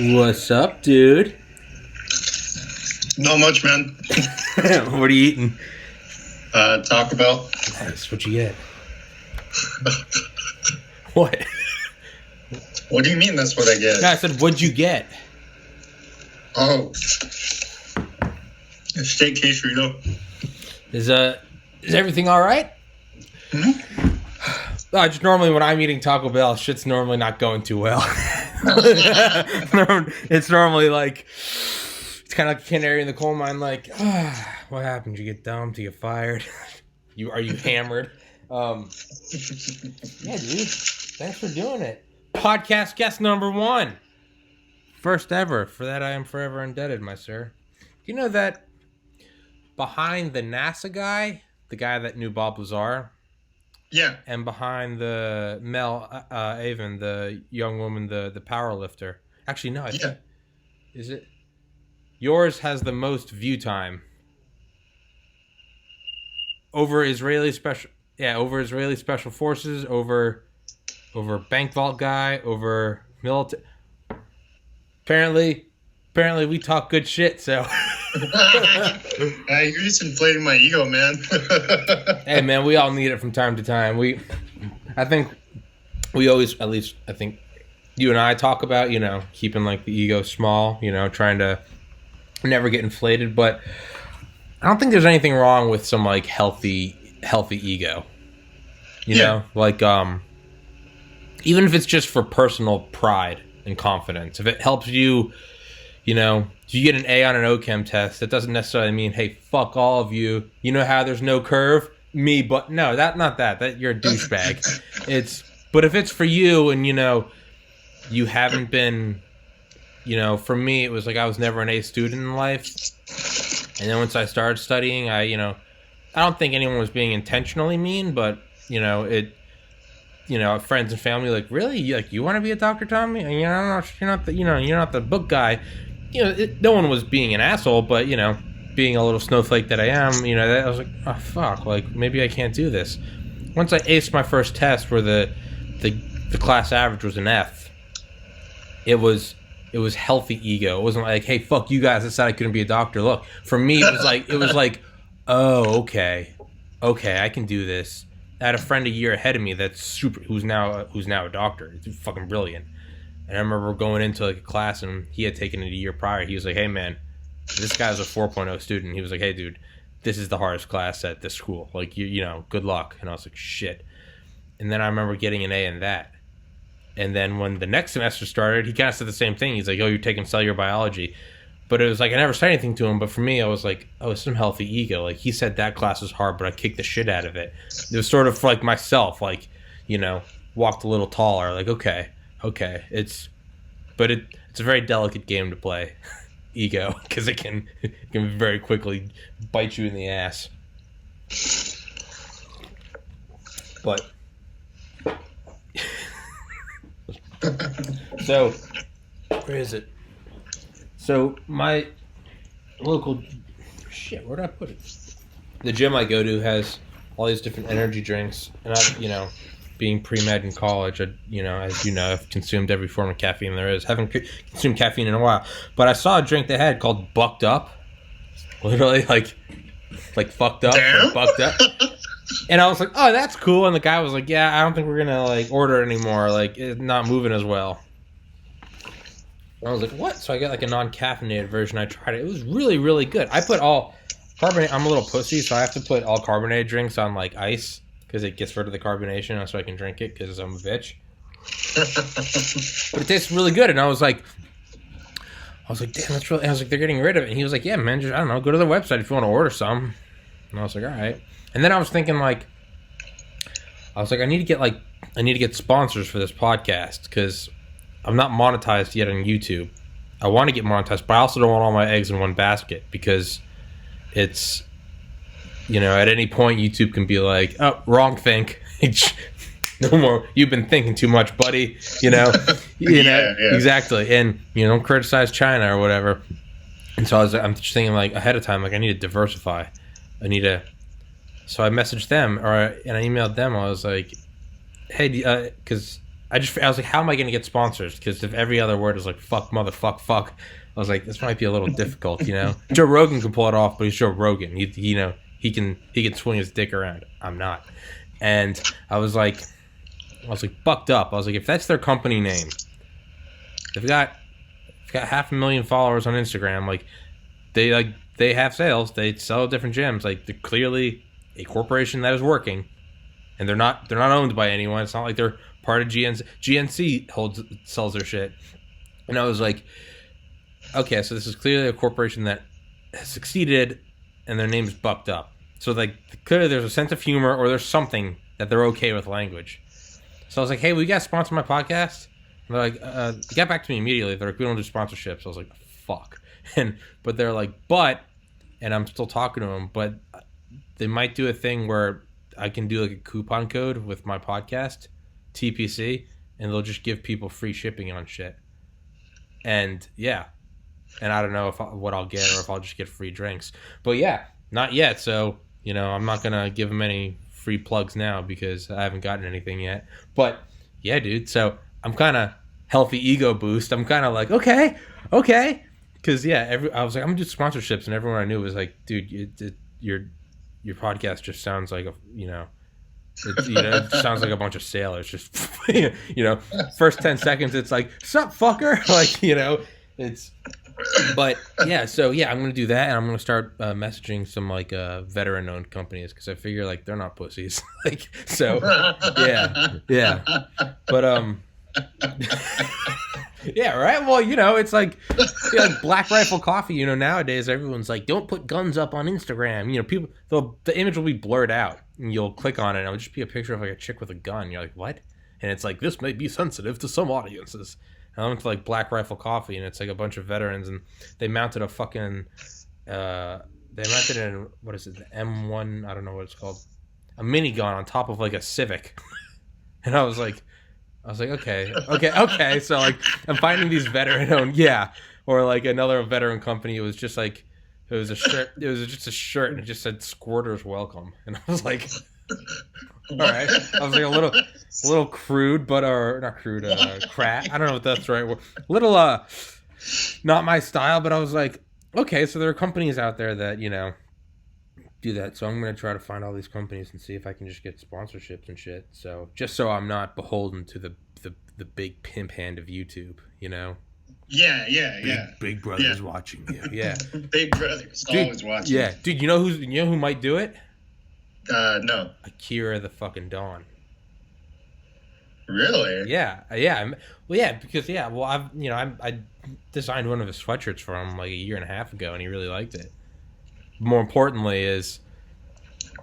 What's up, dude? Not much, man. What are you eating? Taco Bell. Nice. What'd you get? What? What do you mean that's what I get? No, I said, what'd you get? Oh. A steak quesadilla. Is everything all right? Hmm? Just normally when I'm eating Taco Bell, shit's normally not going too well. It's normally like, it's kind of like a canary in the coal mine. Like, what happened? Did you get dumped? Did you get fired? Are you hammered? Yeah, dude. Thanks for doing it. Podcast guest number 1. First ever. For that, I am forever indebted, my sir. Do you know that behind the NASA guy, the guy that knew Bob Lazar, Yeah. and behind the Mel Avon, the young woman, the power lifter. Actually, no, I think, is it? Yours has the most view time over Israeli special forces, over bank vault guy, over military. Apparently we talk good shit. So You're just inflating my ego, man. hey, man, we all need it from time to time. I think you and I talk about, keeping like the ego small, trying to never get inflated. But I don't think there's anything wrong with some like healthy ego. You know, like even if it's just for personal pride and confidence, if it helps you, if you get an A on an OChem test, that doesn't necessarily mean, hey, fuck all of you. You know how there's no curve? Me, but no, that you're a douchebag. But if it's for you and, you haven't been, for me, it was like I was never an A student in life. And then once I started studying, I don't think anyone was being intentionally mean, but, friends and family like, really? You want to be a doctor, Tommy? And you're not the book guy. No one was being an asshole, but, being a little snowflake that I am, I was like, oh, fuck, like, maybe I can't do this. Once I aced my first test where the class average was an F, it was healthy ego. It wasn't like, hey, fuck you guys, I said I couldn't be a doctor. Look, for me, it was like, oh, okay, I can do this. I had a friend a year ahead of me that's who's now a doctor. It's fucking brilliant. And I remember going into like a class and he had taken it a year prior. He was like, hey man, this guy's a 4.0 student. He was like, hey dude, this is the hardest class at this school. Like, good luck. And I was like, shit. And then I remember getting an A in that. And then when the next semester started, he kind of said the same thing. He's like, oh, you're taking cellular biology. But it was like, I never said anything to him. But for me, I was like, oh, it's some healthy ego. Like, he said that class was hard, but I kicked the shit out of it. It was sort of like myself, like, walked a little taller. Like, okay. It's a very delicate game to play, ego, because it can very quickly bite you in the ass. But so, where is it? So my local where did I put it? The gym I go to has all these different energy drinks, and I, being pre-med in college, as I've consumed every form of caffeine there is. Haven't consumed caffeine in a while, but I saw a drink they had called Bucked Up. Literally, like fucked up, or bucked up. And I was like, oh, that's cool. And the guy was like, yeah, I don't think we're gonna like order it anymore. Like, it's not moving as well. And I was like, what? So I got like a non-caffeinated version. I tried it. It was really, really good. I put all carbonate. I'm a little pussy, so I have to put all carbonated drinks on like ice, because it gets rid of the carbonation so I can drink it because I'm a bitch. But it tastes really good. And I was like, damn, that's really... I was like, they're getting rid of it. And he was like, yeah, man, just, I don't know, go to their website if you want to order some. And I was like, all right. And then I was thinking, like, I need to get sponsors for this podcast, because I'm not monetized yet on YouTube. I want to get monetized, but I also don't want all my eggs in one basket, because it's... at any point, YouTube can be like, oh, wrong think. No more. You've been thinking too much, buddy. Yeah. Exactly. And, don't criticize China or whatever. And so I'm just thinking, like, ahead of time, like, I need to diversify. So I messaged them, and I emailed them. I was like, hey, because I was like, how am I going to get sponsors? Because if every other word is like fuck, motherfuck, fuck, I was like, this might be a little difficult, you know. Joe Rogan can pull it off, but he's Joe Rogan. He can swing his dick around. I'm not. And I was like bucked up. I was like, if that's their company name, they've got 500,000 followers on Instagram. Like they have sales. They sell different gyms. Like they're clearly a corporation that is working, and they're not owned by anyone. It's not like they're part of GNC. GNC sells their shit. And I was like, okay, so this is clearly a corporation that has succeeded, and their name is bucked up. So like clearly there's a sense of humor, or there's something that they're okay with language. So I was like, hey, will you guys sponsor my podcast? And they're like, get back to me immediately. They're like, we don't do sponsorships. I was like, fuck. But they're like, and I'm still talking to them, but they might do a thing where I can do like a coupon code with my podcast, TPC, and they'll just give people free shipping on shit. And yeah, and I don't know what I'll get, or if I'll just get free drinks. But yeah, not yet. So, you know, I'm not gonna give them any free plugs now because I haven't gotten anything yet. But yeah, dude. So I'm kind of healthy ego boost. I'm kind of like, okay. Because yeah, I was like, I'm gonna do sponsorships, and everyone I knew was like, dude, your podcast just sounds like it sounds like a bunch of sailors. Just first 10 seconds, it's like, sup, fucker, like it's. But yeah, so yeah, I'm gonna do that, and I'm gonna start messaging some like veteran-owned companies because I figure like they're not pussies. Like so, yeah. But yeah, right. Well, it's like Black Rifle Coffee. Nowadays everyone's like, don't put guns up on Instagram. People, the image will be blurred out, and you'll click on it, and it'll just be a picture of like a chick with a gun. You're like, what? And it's like, this may be sensitive to some audiences. And I went to like Black Rifle Coffee, and it's like a bunch of veterans, and they mounted a fucking, what is it, the M1? I don't know what it's called, a minigun on top of like a Civic, and I was like, okay. So like, I'm finding these veteran-owned, or like another veteran company. It was just like, it was a shirt. It was just a shirt, and it just said "Squirters Welcome," and I was like, all right. I was like a little crude, but not crude, crap. I don't know if that's the right word. Little, not my style, but I was like, okay, so there are companies out there that do that. So I'm gonna try to find all these companies and see if I can just get sponsorships and shit. So just so I'm not beholden to the big pimp hand of YouTube, Yeah. Big brother's watching you. Yeah. Big brother's always watching. Yeah, dude. You know who might do it? No. Akira the fucking Dawn. Really? Yeah. Well, yeah, because I designed one of his sweatshirts for him like a year and a half ago, and he really liked it. More importantly is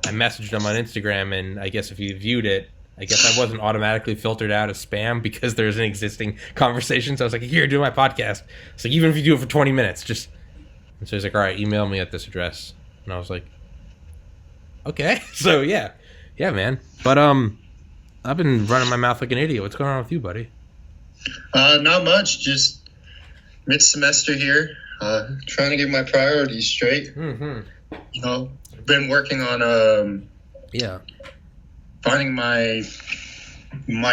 I messaged him on Instagram, and I guess if he viewed it, I guess I wasn't automatically filtered out as spam because there's an existing conversation. So I was like, here, do my podcast. It's like, even if you do it for 20 minutes, just... And so he's like, all right, email me at this address. And I was like, okay. So yeah, man. But I've been running my mouth like an idiot. What's going on with you, buddy? Not much. Just mid-semester here. Trying to get my priorities straight. Mm-hmm. Been working on finding my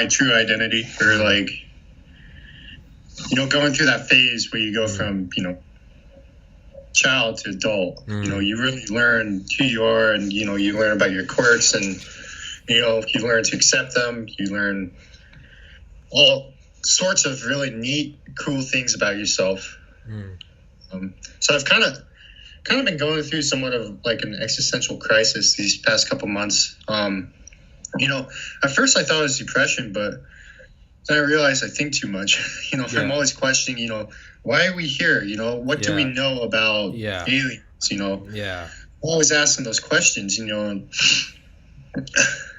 true identity, or like going through that phase where you go from child to adult. You really learn who you are, and you learn about your quirks, and you learn to accept them. You learn all sorts of really neat, cool things about yourself. So I've kind of been going through somewhat of like an existential crisis these past couple months. At first I thought it was depression, but then I realized I think too much. I'm always questioning, why are we here? What do we know about aliens? I'm always asking those questions,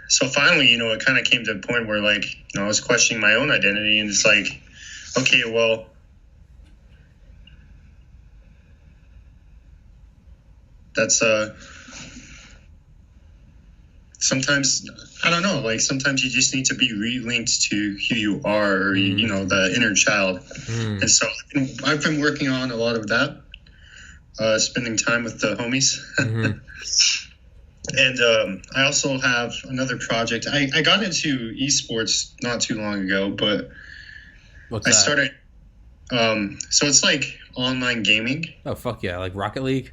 So finally, it kind of came to a point where like, I was questioning my own identity, and it's like, okay, well, that's sometimes, I don't know, like sometimes you just need to be relinked to who you are, or the inner child. And so I've been working on a lot of that, spending time with the homies. And I also have another project. I got into esports not too long ago, but What's I that? started. So it's like online gaming. Oh fuck yeah, like Rocket League.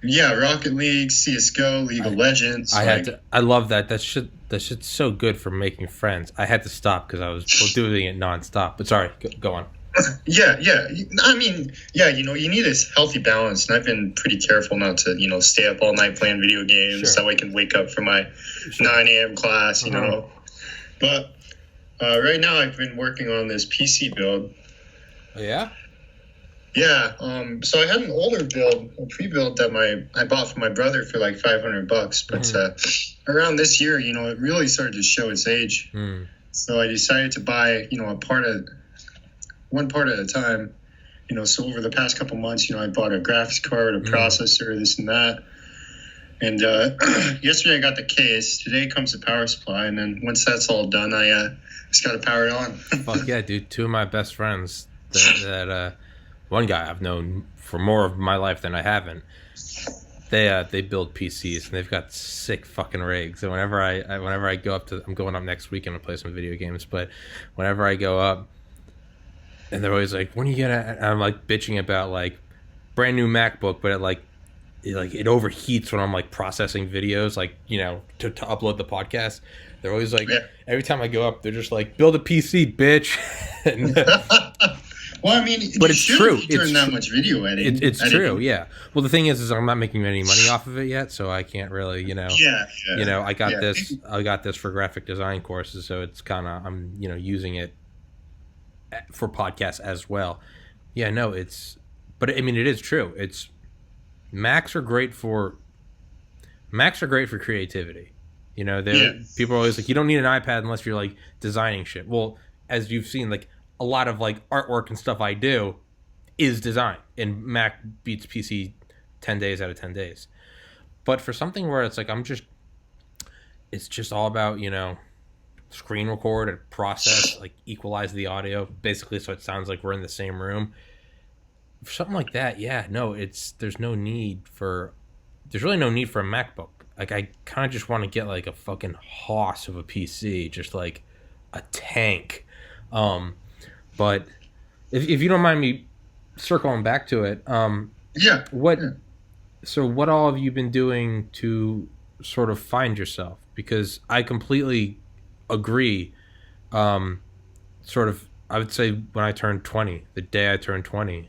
Yeah, Rocket League, CS:GO, League of Legends. I had Like, to. I love that. That shit's so good for making friends. I had to stop because I was doing it nonstop. But sorry, go on. yeah. I mean, yeah, you need a healthy balance, and I've been pretty careful not to, stay up all night playing video games Sure. so I can wake up for my Sure. 9 a.m. class, Uh-huh. But right now I've been working on this PC build. Oh, yeah. Yeah, so I had an older build, a pre-build that I bought for my brother for like $500, but around this year, it really started to show its age. Mm. So I decided to buy, one part at a time. So over the past couple months, I bought a graphics card, a processor, this and that. And yesterday I got the case. Today comes the power supply, and then once that's all done, I just got to power it on. Fuck yeah, dude! Two of my best friends that one guy I've known for more of my life than I haven't. They build PCs and they've got sick fucking rigs. And whenever I go up to, I'm going up next weekend to play some video games. But whenever I go up, and they're always like, "When are you gonna?" And I'm like bitching about like brand new MacBook, but it overheats when I'm like processing videos, like to upload the podcast. They're always like, every time I go up, they're just like, "Build a PC, bitch." And, well, I mean, but it's true. It's that much video editing. It's true, yeah. Well, the thing is I'm not making any money off of it yet, so I can't really, Yeah. I got this for graphic design courses, so it's kind of I'm using it for podcasts as well. Yeah, no, but I mean, it is true. Macs are great for creativity. People are always like, you don't need an iPad unless you're like designing shit. Well, as you've seen, like a lot of like artwork and stuff I do is design, and Mac beats PC 10 days out of 10 days. But for something where it's like it's just all about screen record and process, like equalize the audio basically so it sounds like we're in the same room. For something like that, yeah, no, there's really no need for a MacBook. Like I kind of just want to get like a fucking hoss of a PC, just like a tank. But if you don't mind me circling back to it, so what all have you been doing to sort of find yourself? Because I completely agree. Sort of, I would say when I turned 20, the day I turned 20,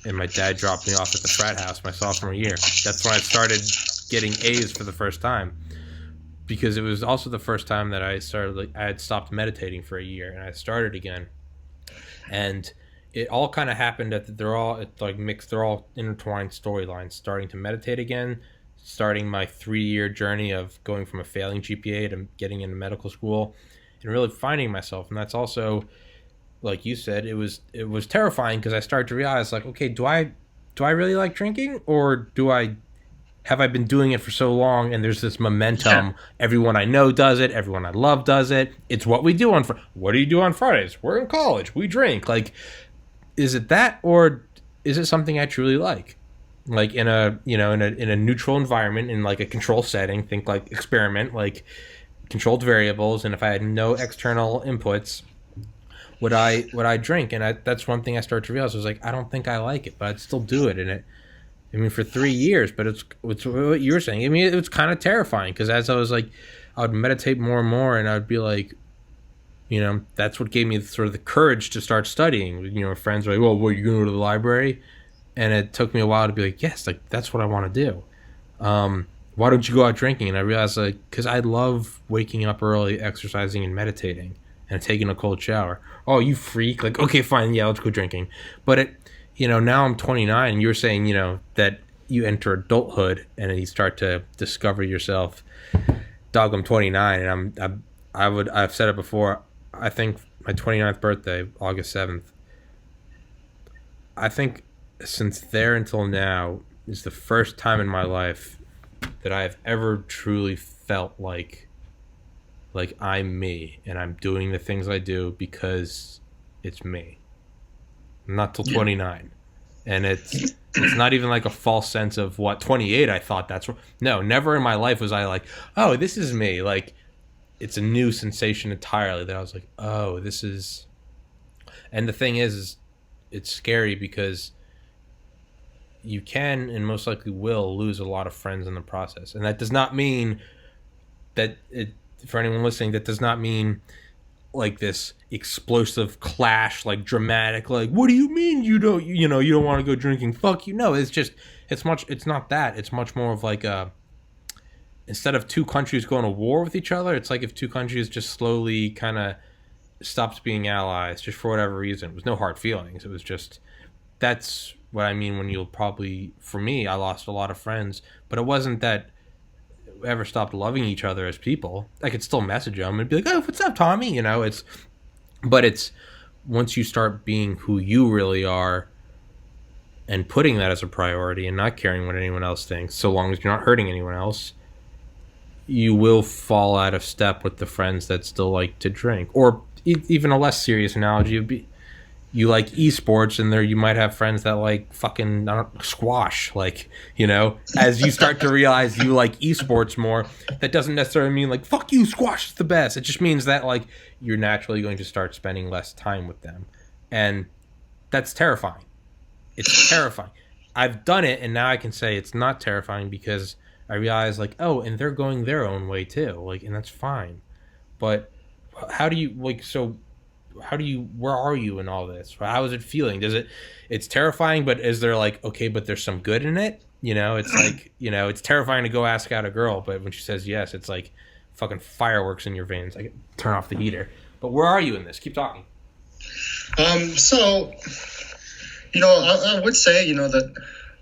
and my dad dropped me off at the frat house my sophomore year. That's when I started getting A's for the first time, because it was also the first time that I started, I had stopped meditating for a year and I started again. And it all kind of happened they're all intertwined storylines. Starting to meditate again, starting my 3-year journey of going from a failing GPA to getting into medical school, and really finding myself. And that's also, like you said, it was terrifying, because I started to realize, like, okay, do I really like drinking, or have I been doing it for so long and there's this momentum? Everyone I know does it, everyone I love does it. It's what we do what do you do on Fridays? We're in college, we drink. Like, is it that, or is it something I truly like? Like in a neutral environment, in like a control setting, think like experiment, like controlled variables, and if I had no external inputs, would I drink? And that's one thing I started to realize. I was like, I don't think I like it, but I'd still do it. For 3 years, but it's what you were saying. I mean, it was kind of terrifying, because as I was like, I would meditate more and more, and I'd be like, that's what gave me sort of the courage to start studying. Friends were like, well, what, you going to go to the library? And it took me a while to be like, yes, like that's what I want to do. Why don't you go out drinking? And I realized, like, because I love waking up early, exercising and meditating, and taking a cold shower. Oh, you freak. Like, okay, fine. Yeah, let's go drinking. But now I'm 29, and you're saying, that you enter adulthood and then you start to discover yourself. Dog, I'm 29, and I've said it before. I think my 29th birthday, August 7th, I think since there until now is the first time in my life that I've ever truly felt like I'm me, and I'm doing the things I do because it's me. Not till 29. And it's not even like a false sense of what 28 I thought that's no, never in my life was I like, oh, this is me. Like, it's a new sensation entirely that I was like, oh, this is. And the thing is it's scary because you can and most likely will lose a lot of friends in the process. And that does not mean that for anyone listening, that does not mean like this explosive clash, like dramatic, like, what do you mean you don't want to go drinking, fuck you. No, it's not that. It's much more of like instead of two countries going to war with each other, it's like if two countries just slowly kind of stops being allies just for whatever reason. It was no hard feelings. It was just, that's what I mean when you'll probably, for me, I lost a lot of friends, but it wasn't that ever stopped loving each other as people. I could still message them and be like, oh, what's up, Tommy? It's once you start being who you really are and putting that as a priority and not caring what anyone else thinks, so long as you're not hurting anyone else, you will fall out of step with the friends that still like to drink. Or even a less serious analogy would be, you like esports, and there you might have friends that like fucking squash. Like, as you start to realize you like esports more, that doesn't necessarily mean like, fuck you, squash is the best. It just means that like you're naturally going to start spending less time with them. And that's terrifying. It's terrifying. I've done it, and now I can say it's not terrifying because I realize like, oh, and they're going their own way too. Like, and that's fine. But how do you where are you in all this? How is it feeling? It's terrifying, but is there like, okay, but there's some good in it? It's like, it's terrifying to go ask out a girl, but when she says yes, it's like fucking fireworks in your veins. I can turn off the heater. But where are you in this? Keep talking. So, I would say, that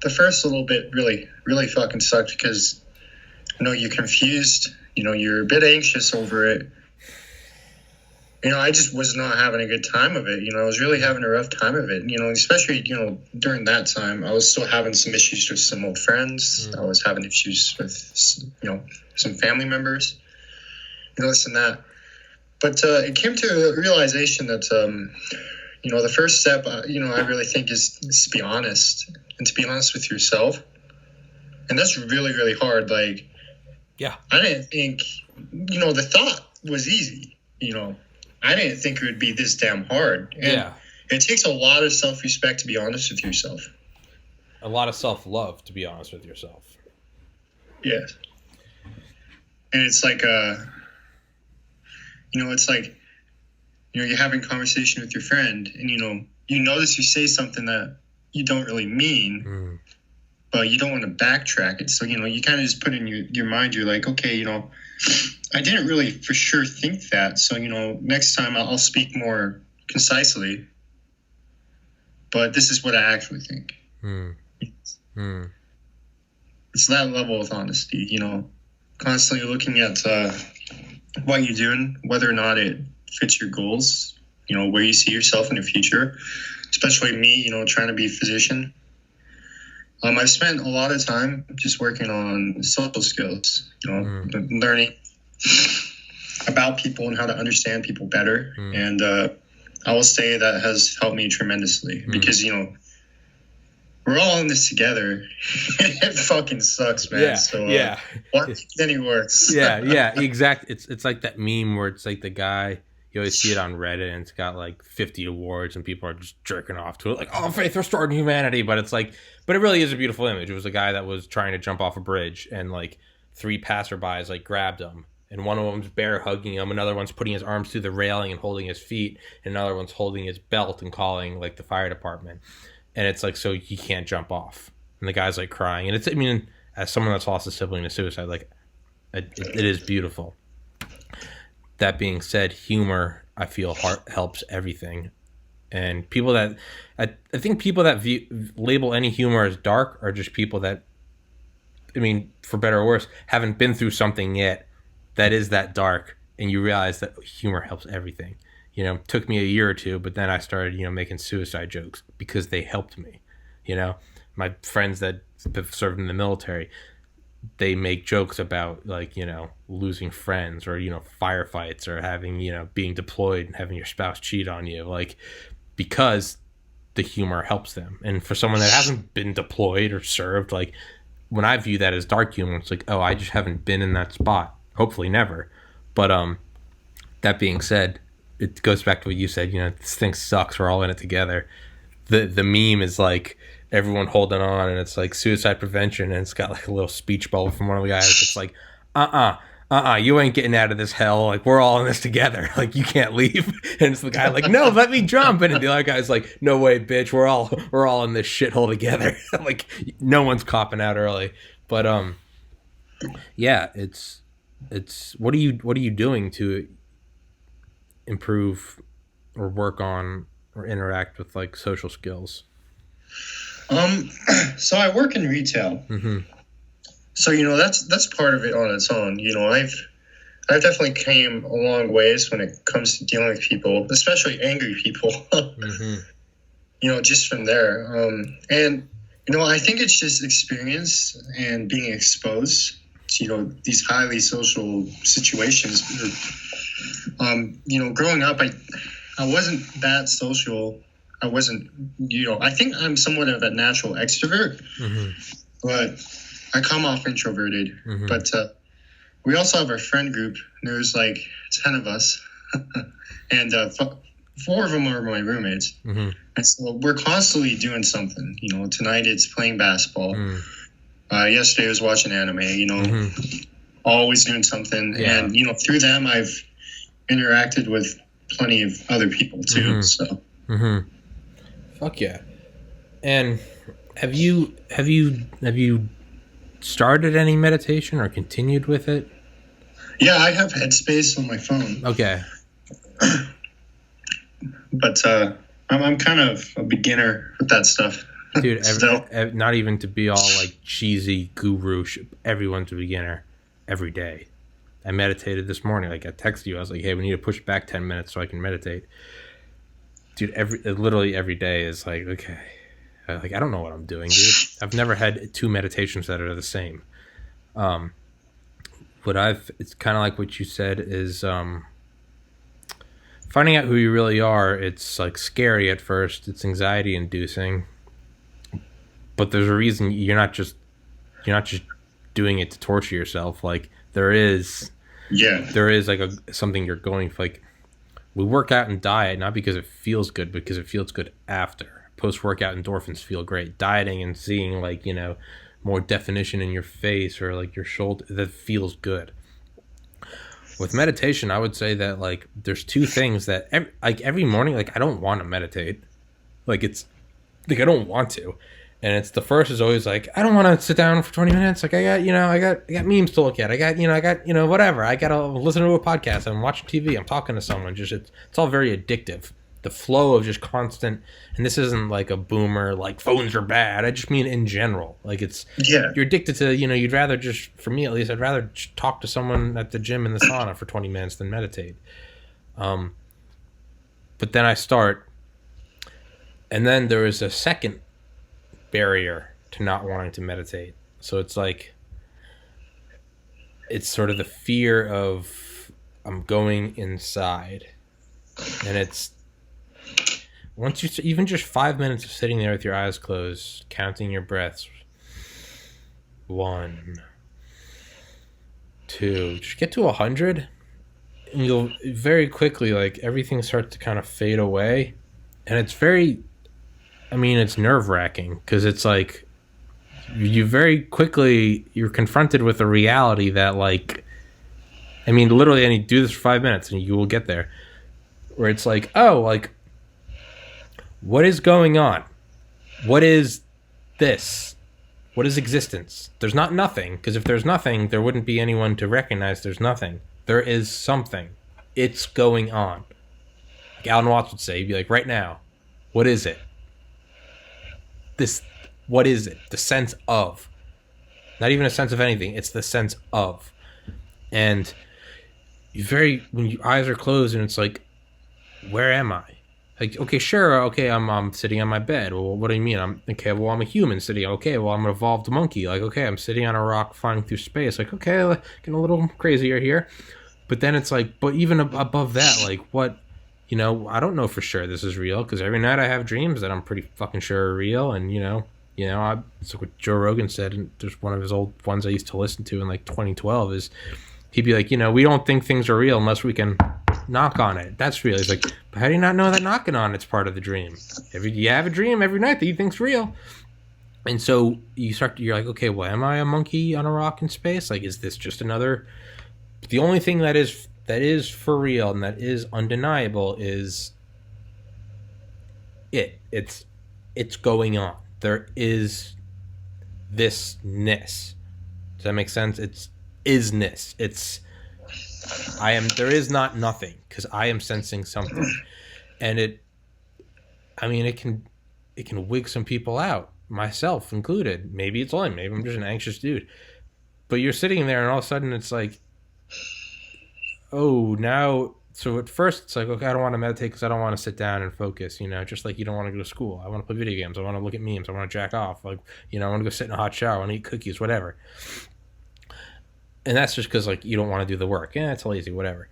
the first little bit really, really fucking sucked because, you're confused, you're a bit anxious over it. I just was not having a good time of it. I was really having a rough time of it. Especially, during that time, I was still having some issues with some old friends. I was having issues with, some family members, this and that. But it came to a realization that, the first step, I really think is to be honest and to be honest with yourself. And that's really, really hard. Like, yeah, I didn't think, the thought was easy, I didn't think it would be this damn hard. And yeah. It takes a lot of self-respect to be honest with yourself. A lot of self-love to be honest with yourself. Yes. And it's like, it's like, you're having a conversation with your friend and, you notice you say something that you don't really mean, but you don't want to backtrack it. So, you kind of just put in your mind, you're like, okay, I didn't really for sure think that. So, next time I'll speak more concisely. But this is what I actually think. It's that level of honesty, constantly looking at what you're doing, whether or not it fits your goals, where you see yourself in the future, especially me, trying to be a physician. I've spent a lot of time just working on social skills, learning about people and how to understand people better. And I will say that has helped me tremendously because, we're all in this together. It fucking sucks, man. Yeah, so, yeah. Why make it any worse? yeah, exactly. It's like that meme where it's like the guy, you always see it on Reddit, and it's got like 50 awards, and people are just jerking off to it, like, oh, faith restored in humanity. But it's like, but it really is a beautiful image. It was a guy that was trying to jump off a bridge, and like 3 passerbys like grabbed him, and one of them's bear hugging him, another one's putting his arms through the railing and holding his feet, and another one's holding his belt and calling like the fire department. And it's like, so he can't jump off, and the guy's like crying. And it's, I mean, as someone that's lost a sibling to suicide, like it is beautiful. That being said, humor, I feel, helps everything. And people that, I think people that label any humor as dark are just people that, I mean, for better or worse, haven't been through something yet that is that dark, and you realize that humor helps everything. It took me a year or two, but then I started, making suicide jokes because they helped me. My friends that have served in the military, they make jokes about like, losing friends or, firefights or having, being deployed and having your spouse cheat on you. Like, because the humor helps them. And for someone that hasn't been deployed or served, like when I view that as dark humor, it's like, oh, I just haven't been in that spot. Hopefully never. But that being said, it goes back to what you said, this thing sucks. We're all in it together. The meme is like everyone holding on, and it's like suicide prevention, and it's got like a little speech bubble from one of the guys. It's like, you ain't getting out of this hell. Like, we're all in this together. Like, you can't leave. And it's the guy like, no, let me jump. And the other guy's like, no way, bitch. We're all in this shithole together. Like, no one's copping out early. But yeah, it's what are you doing to improve or work on or interact with like social skills? So I work in retail. Mm-hmm. So, that's part of it on its own. I've definitely came a long ways when it comes to dealing with people, especially angry people, mm-hmm. Just from there. And, I think it's just experience and being exposed to, these highly social situations. Growing up, I wasn't that social. I wasn't, I think I'm somewhat of a natural extrovert, mm-hmm. but I come off introverted. Mm-hmm. But we also have our friend group. There's like 10 of us, and 4 of them are my roommates. Mm-hmm. And so we're constantly doing something. Tonight it's playing basketball. Mm. Yesterday I was watching anime. Mm-hmm. Always doing something. Yeah. And through them I've interacted with plenty of other people too. Mm-hmm. So. Mm-hmm. Fuck yeah. And have you started any meditation or continued with it? Yeah, I have Headspace on my phone. Okay. But I'm kind of a beginner with that stuff. Dude, not even to be all like cheesy guru. Everyone's a beginner every day. I meditated this morning. Like I texted you. I was like, hey, we need to push back 10 minutes so I can meditate. Dude, literally every day is like, okay. Like, I don't know what I'm doing, dude. I've never had 2 meditations that are the same. It's kind of like what you said is finding out who you really are. It's like scary at first. It's anxiety inducing. But there's a reason you're not just doing it to torture yourself. Like there is like something you're going for. Like we work out and diet not because it feels good, but because it feels good after. Post-workout endorphins feel great. Dieting and seeing like, more definition in your face or like your shoulder, that feels good. With meditation, I would say that like there's 2 things that every morning, like I don't want to meditate. Like it's like I don't want to. And it's the first is always like, I don't want to sit down for 20 minutes. Like I got memes to look at. I got whatever. I got to listen to a podcast. I'm watching TV. I'm talking to someone. Just it's all very addictive. The flow of just constant, and this isn't like a boomer, like phones are bad. I just mean in general. Like you're addicted to, you'd rather just, for me at least, I'd rather talk to someone at the gym in the sauna for 20 minutes than meditate. But then I start, and then there is a second barrier to not wanting to meditate. So it's like, it's sort of the fear of I'm going inside, and it's, once you even just 5 minutes of sitting there with your eyes closed, counting your breaths, 1, 2, just get to 100, and you'll very quickly like everything starts to kind of fade away, and it's it's nerve-wracking because it's like you very quickly you're confronted with a reality that like, literally, I need to do this for 5 minutes and you will get there, where it's like, oh, like, what is going on? What is this? What is existence? There's not nothing, because if there's nothing, there wouldn't be anyone to recognize there's nothing. There is something. It's going on. Like Alan Watts would say, he'd be like, right now, what is it? What is it? The sense of. Not even a sense of anything. It's the sense of. And when your eyes are closed and it's like, where am I? Like, okay, sure, okay, I'm sitting on my bed. Well, what do you mean? I'm a human sitting. Okay, well, I'm an evolved monkey. Like, okay, I'm sitting on a rock flying through space. Like, okay, getting a little crazier here. But then it's like, but even above that, like, what I don't know for sure this is real because every night I have dreams that I'm pretty fucking sure are real. And, it's like what Joe Rogan said, and there's one of his old ones I used to listen to in like 2012 is he'd be like, we don't think things are real unless we can knock on it. That's real. He's like, but how do you not know that knocking on it's part of the dream? You have a dream every night that you think's real. And so you're like, okay, well, am I a monkey on a rock in space? Like, is this just another? The only thing that is for real and that is undeniable is it's going on. There is thisness. Does that make sense? It's isness. There is not nothing because I am sensing something, and it can wig some people out, myself included. Maybe it's only maybe I'm just an anxious dude, but you're sitting there and all of a sudden it's like, oh, now. So at first it's like, okay, I don't want to meditate because I don't want to sit down and focus, just like you don't want to go to school. I want to play video games. I want to look at memes. I want to jack off. Like, I want to go sit in a hot shower. I want to eat cookies, whatever. And that's just because, like, you don't want to do the work. Yeah, it's lazy, whatever.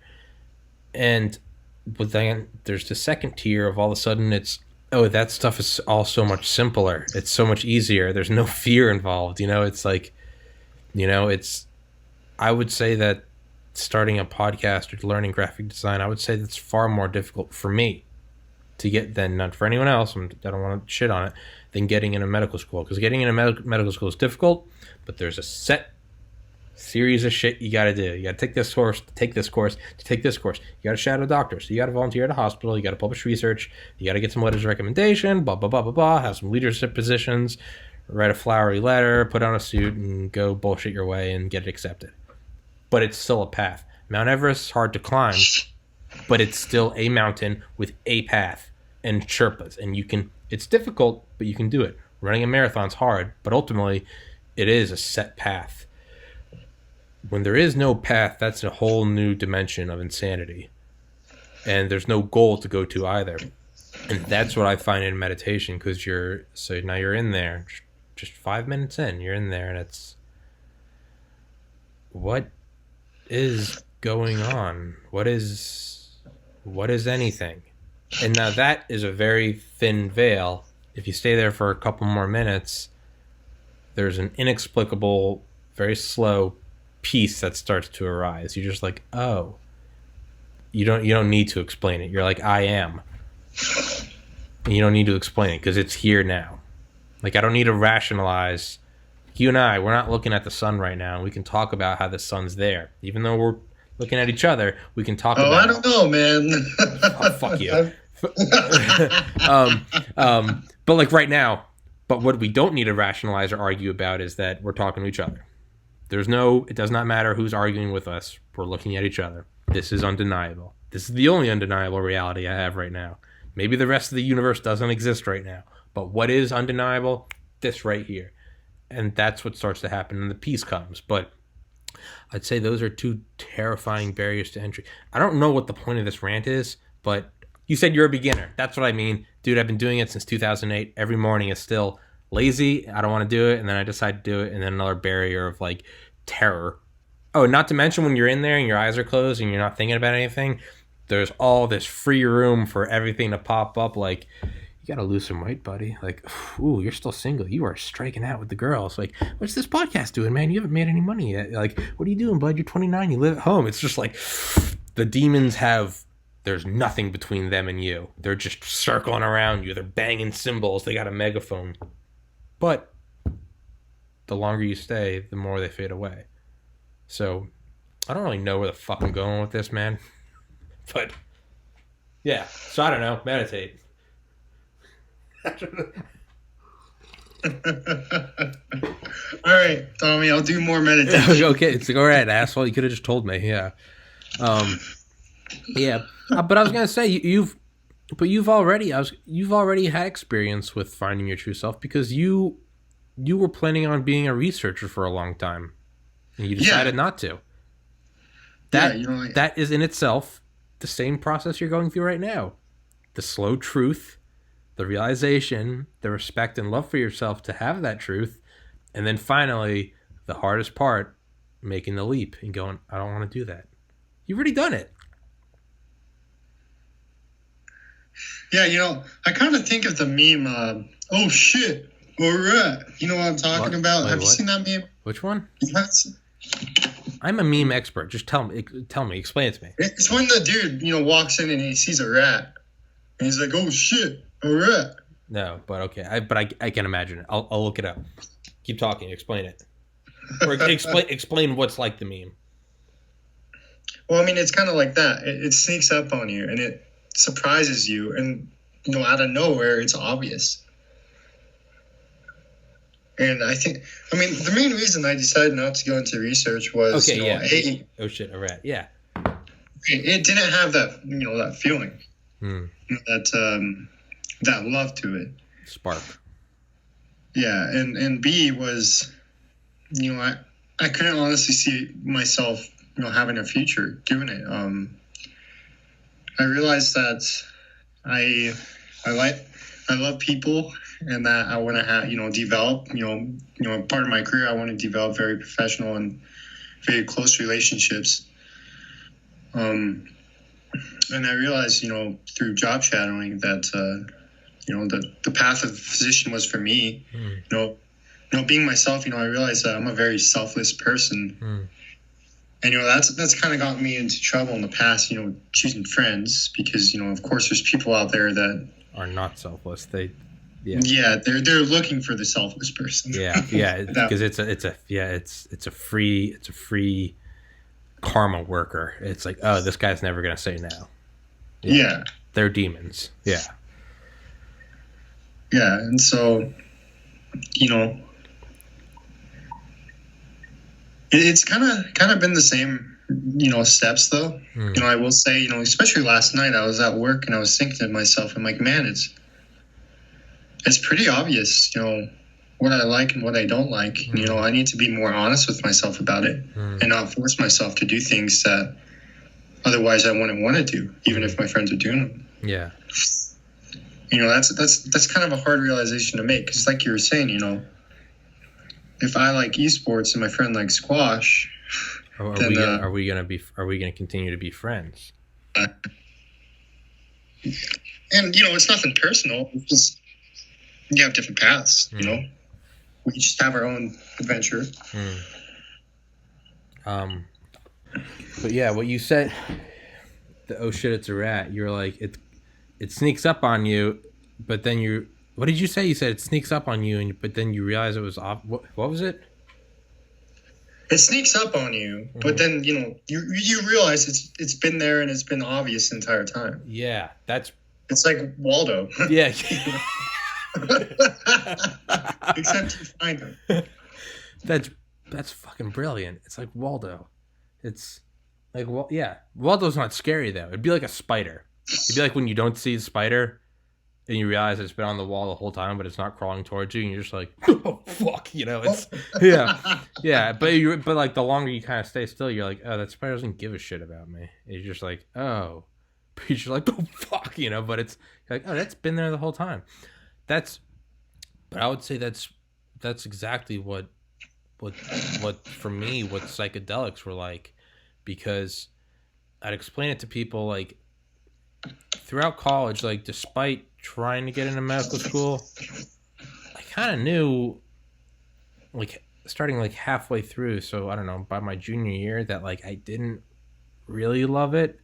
But then there's the second tier of all of a sudden it's, oh, that stuff is all so much simpler. It's so much easier. There's no fear involved. It's like, I would say that starting a podcast or learning graphic design, I would say that's far more difficult for me to get than, not for anyone else, I don't want to shit on it, than getting into medical school. Because getting into medical school is difficult, but there's a set series of shit you got to do. You got to take this course, to take this course, to take this course. You got to shadow doctors. So you got to volunteer at a hospital. You got to publish research. You got to get some letters of recommendation, blah, blah, blah, blah, blah, have some leadership positions, write a flowery letter, put on a suit, and go bullshit your way and get it accepted. But it's still a path. Mount Everest is hard to climb, but it's still a mountain with a path and Sherpas. And it's difficult, but you can do it. Running a marathon's hard, but ultimately it is a set path. When there is no path, that's a whole new dimension of insanity. And there's no goal to go to either. And that's what I find in meditation, because now you're in there, just 5 minutes in, you're in there, and it's, what is going on? What is anything? And now that is a very thin veil. If you stay there for a couple more minutes, there's an inexplicable, very slow peace that starts to arise. You're just like, oh, you don't need to explain it. You're like, I am. And you don't need to explain it because it's here now. Like, I don't need to rationalize. You and we're not looking at the sun right now. We can talk about how the sun's there. Even though we're looking at each other, we can talk about I don't know, man. Oh, fuck you. But like right now, but what we don't need to rationalize or argue about is that we're talking to each other. It does not matter who's arguing with us. We're looking at each other. This is undeniable. This is the only undeniable reality I have right now. Maybe the rest of the universe doesn't exist right now. But what is undeniable? This right here. And that's what starts to happen, and the peace comes. But I'd say those are two terrifying barriers to entry. I don't know what the point of this rant is, but you said you're a beginner. That's what I mean. Dude, I've been doing it since 2008. Every morning is still lazy. I don't want to do it, and then I decide to do it, and then another barrier of, like, terror. Oh, not to mention when you're in there and your eyes are closed and you're not thinking about anything, there's all this free room for everything to pop up, like, you gotta lose some weight, buddy. Like, ooh, you're still single. You are striking out with the girls. Like, what's this podcast doing, man? You haven't made any money yet. Like, what are you doing, bud? You're 29. You live at home. It's just like the demons there's nothing between them and you. They're just circling around you. They're banging cymbals. They got a megaphone. But the longer you stay, the more they fade away. So I don't really know where the fuck I'm going with this, man. But yeah, so I don't know. Meditate. All right, Tommy, I'll do more meditation. Okay, it's like, all right, asshole. You could have just told me. Yeah. Yeah. But I was gonna say you've already had experience with finding your true self, because you were planning on being a researcher for a long time, and you decided not to. That is in itself the same process you're going through right now. The slow truth, the realization, the respect and love for yourself to have that truth, and then finally, the hardest part, making the leap and going, I don't want to do that. You've already done it. Yeah, I kind of think of the meme, oh shit, all right. You know what I'm talking What? about? Wait, Have you what? seen that meme? Which one? Yes. I'm a meme expert. Just tell me, explain it to me. It's when the dude, walks in and he sees a rat. And he's like, oh shit, a rat. No, but okay. I can imagine it. I'll look it up. Keep talking. Explain it. Or explain what's like the meme. Well, I mean, it's kind of like that. It sneaks up on you and it surprises you. And, out of nowhere, it's obvious. And the main reason I decided not to go into research was, oh shit, a rat. Yeah. It didn't have that, that feeling, that love to it. Spark. Yeah, and B was, I couldn't honestly see myself, having a future given it. I realized that I love people, and that I want to have, develop, part of my career, I want to develop very professional and very close relationships. And I realized, through job shadowing that, the path of physician was for me. Being myself, I realized that I'm a very selfless person. And, that's kind of gotten me into trouble in the past, choosing friends, because, of course there's people out there that are not selfless. They're looking for the selfless person. Yeah, because it's a free karma worker. It's like, oh, this guy's never gonna say no. Yeah. They're demons. Yeah. Yeah, and so, it's kind of been the same, steps though. I will say, especially last night, I was at work and I was thinking to myself, I'm like, man, it's pretty obvious, what I like and what I don't like. I need to be more honest with myself about it and not force myself to do things that otherwise I wouldn't want to do, even if my friends are doing them. Yeah. That's kind of a hard realization to make, because like you were saying, if I like esports and my friend likes squash, are we gonna continue to be friends? And it's nothing personal. It's just you have different paths. We just have our own adventure. But yeah, what you said, the oh shit, it's a rat. You're like it sneaks up on you, but then what did you say? You said it sneaks up on you, but then you realize it was off. What was it? It sneaks up on you, but then you realize it's been there and it's been obvious the entire time. Yeah, it's like Waldo. Yeah. Except you find him. That's fucking brilliant. It's like Waldo. It's like, Waldo's not scary though. It'd be like a spider. It'd be like when you don't see the spider and you realize it's been on the wall the whole time, but it's not crawling towards you, and you're just like, oh fuck, it's yeah. But like the longer you kind of stay still, you're like, oh, that spider doesn't give a shit about me. And you're just like, oh, but you're just like, oh fuck, But it's like, oh, that's been there the whole time. But I would say that's exactly what for me, what psychedelics were like, because I'd explain it to people like throughout college, like despite trying to get into medical school, I kind of knew, like starting like halfway through, so I don't know, by my junior year, that like I didn't really love it,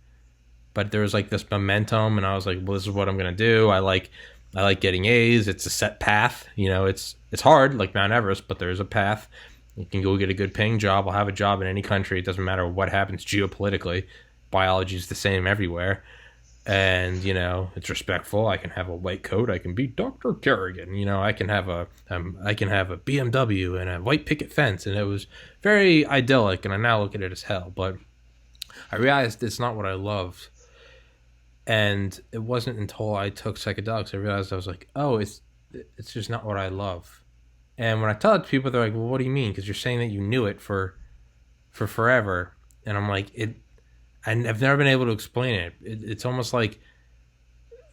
but there was like this momentum, and I was like, well, this is what I'm gonna do. I like getting A's. It's a set path, it's hard like Mount Everest, but there's a path. You can go get a good paying job. I'll have a job in any country. It doesn't matter what happens geopolitically. Biology is the same everywhere. And, it's respectful. I can have a white coat. I can be Dr. Kerrigan. I can have a BMW and a white picket fence. And it was very idyllic. And I now look at it as hell. But I realized it's not what I loved. And it wasn't until I took psychedelics I realized I was like, oh, it's just not what I love. And when I tell it to people, they're like, well, what do you mean? Because you're saying that you knew it for forever. And I'm like, I've never been able to explain it. It's almost like,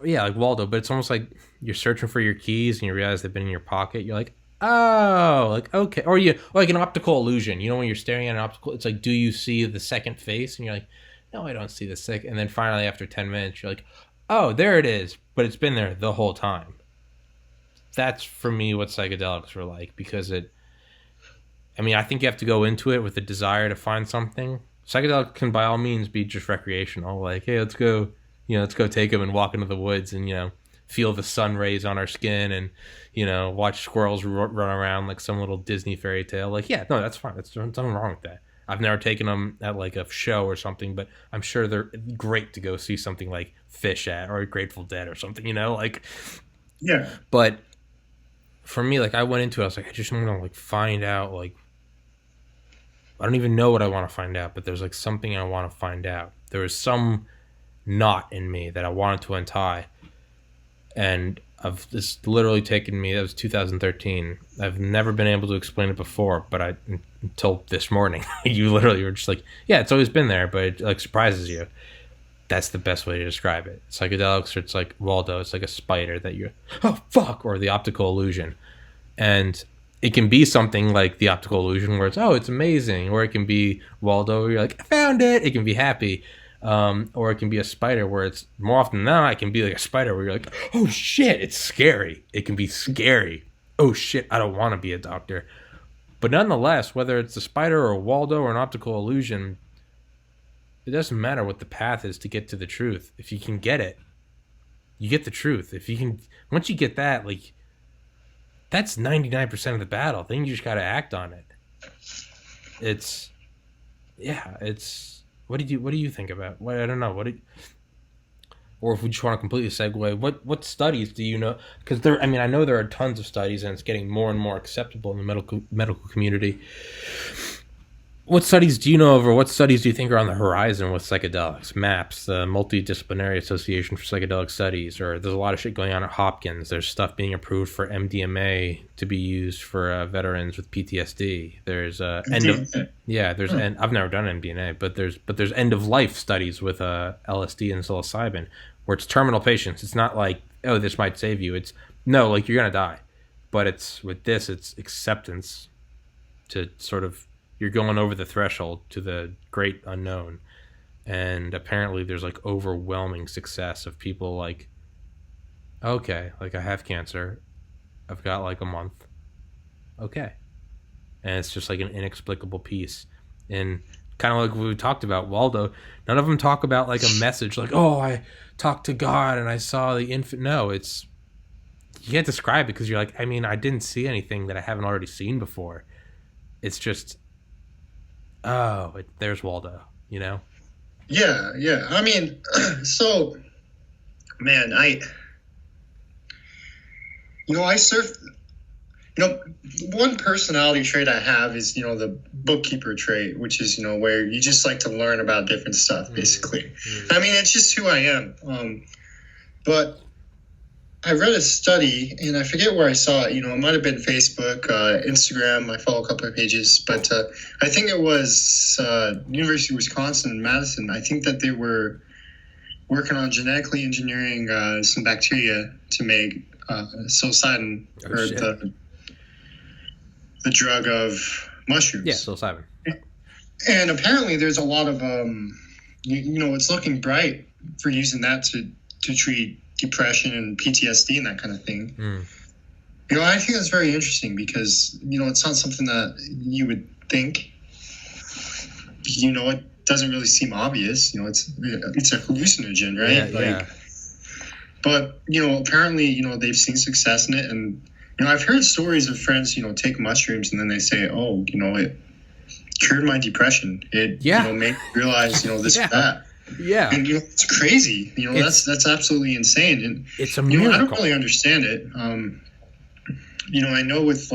like Waldo, but it's almost like you're searching for your keys and you realize they've been in your pocket. You're like, oh, like, okay. Or like an optical illusion. When you're staring at an optical, it's like, do you see the second face? And you're like, no, I don't see the second. And then finally, after 10 minutes, you're like, oh, there it is, but it's been there the whole time. That's for me what psychedelics were like, because I think you have to go into it with a desire to find something. Psychedelics can by all means be just recreational, like, hey, let's go take them and walk into the woods and, feel the sun rays on our skin and, watch squirrels run around like some little Disney fairy tale. Like, yeah, no, that's fine. There's nothing wrong with that. I've never taken them at like a show or something, but I'm sure they're great to go see something like Fish at or Grateful Dead or something, like, Yeah. but for me, like, I went into it, I was like, I just want to like find out, like, I don't even know what I want to find out, but there's like something I want to find out. There was some knot in me that I wanted to untie. And it's literally taken me, that was 2013. I've never been able to explain it before, but until this morning, you literally were just like, yeah, it's always been there, but it like surprises you. That's the best way to describe it. Psychedelics, it's like Waldo, it's like a spider that you're, oh, fuck, or the optical illusion. And it can be something like the optical illusion where it's, oh, it's amazing. Or it can be Waldo where you're like, I found it. It can be happy. Or it can be a spider where it's more often than not, it can be like a spider where you're like, oh shit, it's scary. It can be scary. Oh shit, I don't want to be a doctor. But nonetheless, whether it's a spider or a Waldo or an optical illusion, it doesn't matter what the path is to get to the truth. If you can get it, you get the truth. If you can, once you get that, like, that's 99% of the battle. Then you just got to act on it. It's what do you think about? I don't know. Or if we just want to completely segue, what studies do you know? Because I know there are tons of studies, and it's getting more and more acceptable in the medical community. What studies do you know of, or what studies do you think are on the horizon with psychedelics? MAPS, the Multidisciplinary Association for Psychedelic Studies, or there's a lot of shit going on at Hopkins. There's stuff being approved for MDMA to be used for veterans with PTSD. There's I've never done MDMA, but there's end of life studies with LSD and psilocybin, where it's terminal patients. It's not like, oh, this might save you. It's no, like, you're gonna die, but it's acceptance to sort of, you're going over the threshold to the great unknown. And apparently there's like overwhelming success of people like, okay, like, I have cancer. I've got like a month. Okay. And it's just like an inexplicable piece. And kind of like we talked about Waldo, none of them talk about like a message like, oh, I talked to God and I saw the infant. No, you can't describe it because you're like, I didn't see anything that I haven't already seen before. It's just, there's Waldo, Yeah. So, man, I surf. One personality trait I have is, the bookkeeper trait, which is, where you just like to learn about different stuff, basically. It's just who I am. But I read a study, and I forget where I saw it. It might have been Facebook, Instagram. I follow a couple of pages, but I think it was University of Wisconsin, Madison. I think that they were working on genetically engineering some bacteria to make psilocybin, the drug of mushrooms. Yeah, psilocybin. And apparently, there's a lot of it's looking bright for using that to treat depression and PTSD and that kind of thing. I think that's very interesting because, it's not something that you would think. It doesn't really seem obvious. It's a hallucinogen, right? Yeah. But, apparently, they've seen success in it. And, I've heard stories of friends, take mushrooms and then they say, oh, it cured my depression. It, made me realize, this or that. Yeah. And it's crazy. That's absolutely insane. And it's a miracle. I don't really understand it. I know with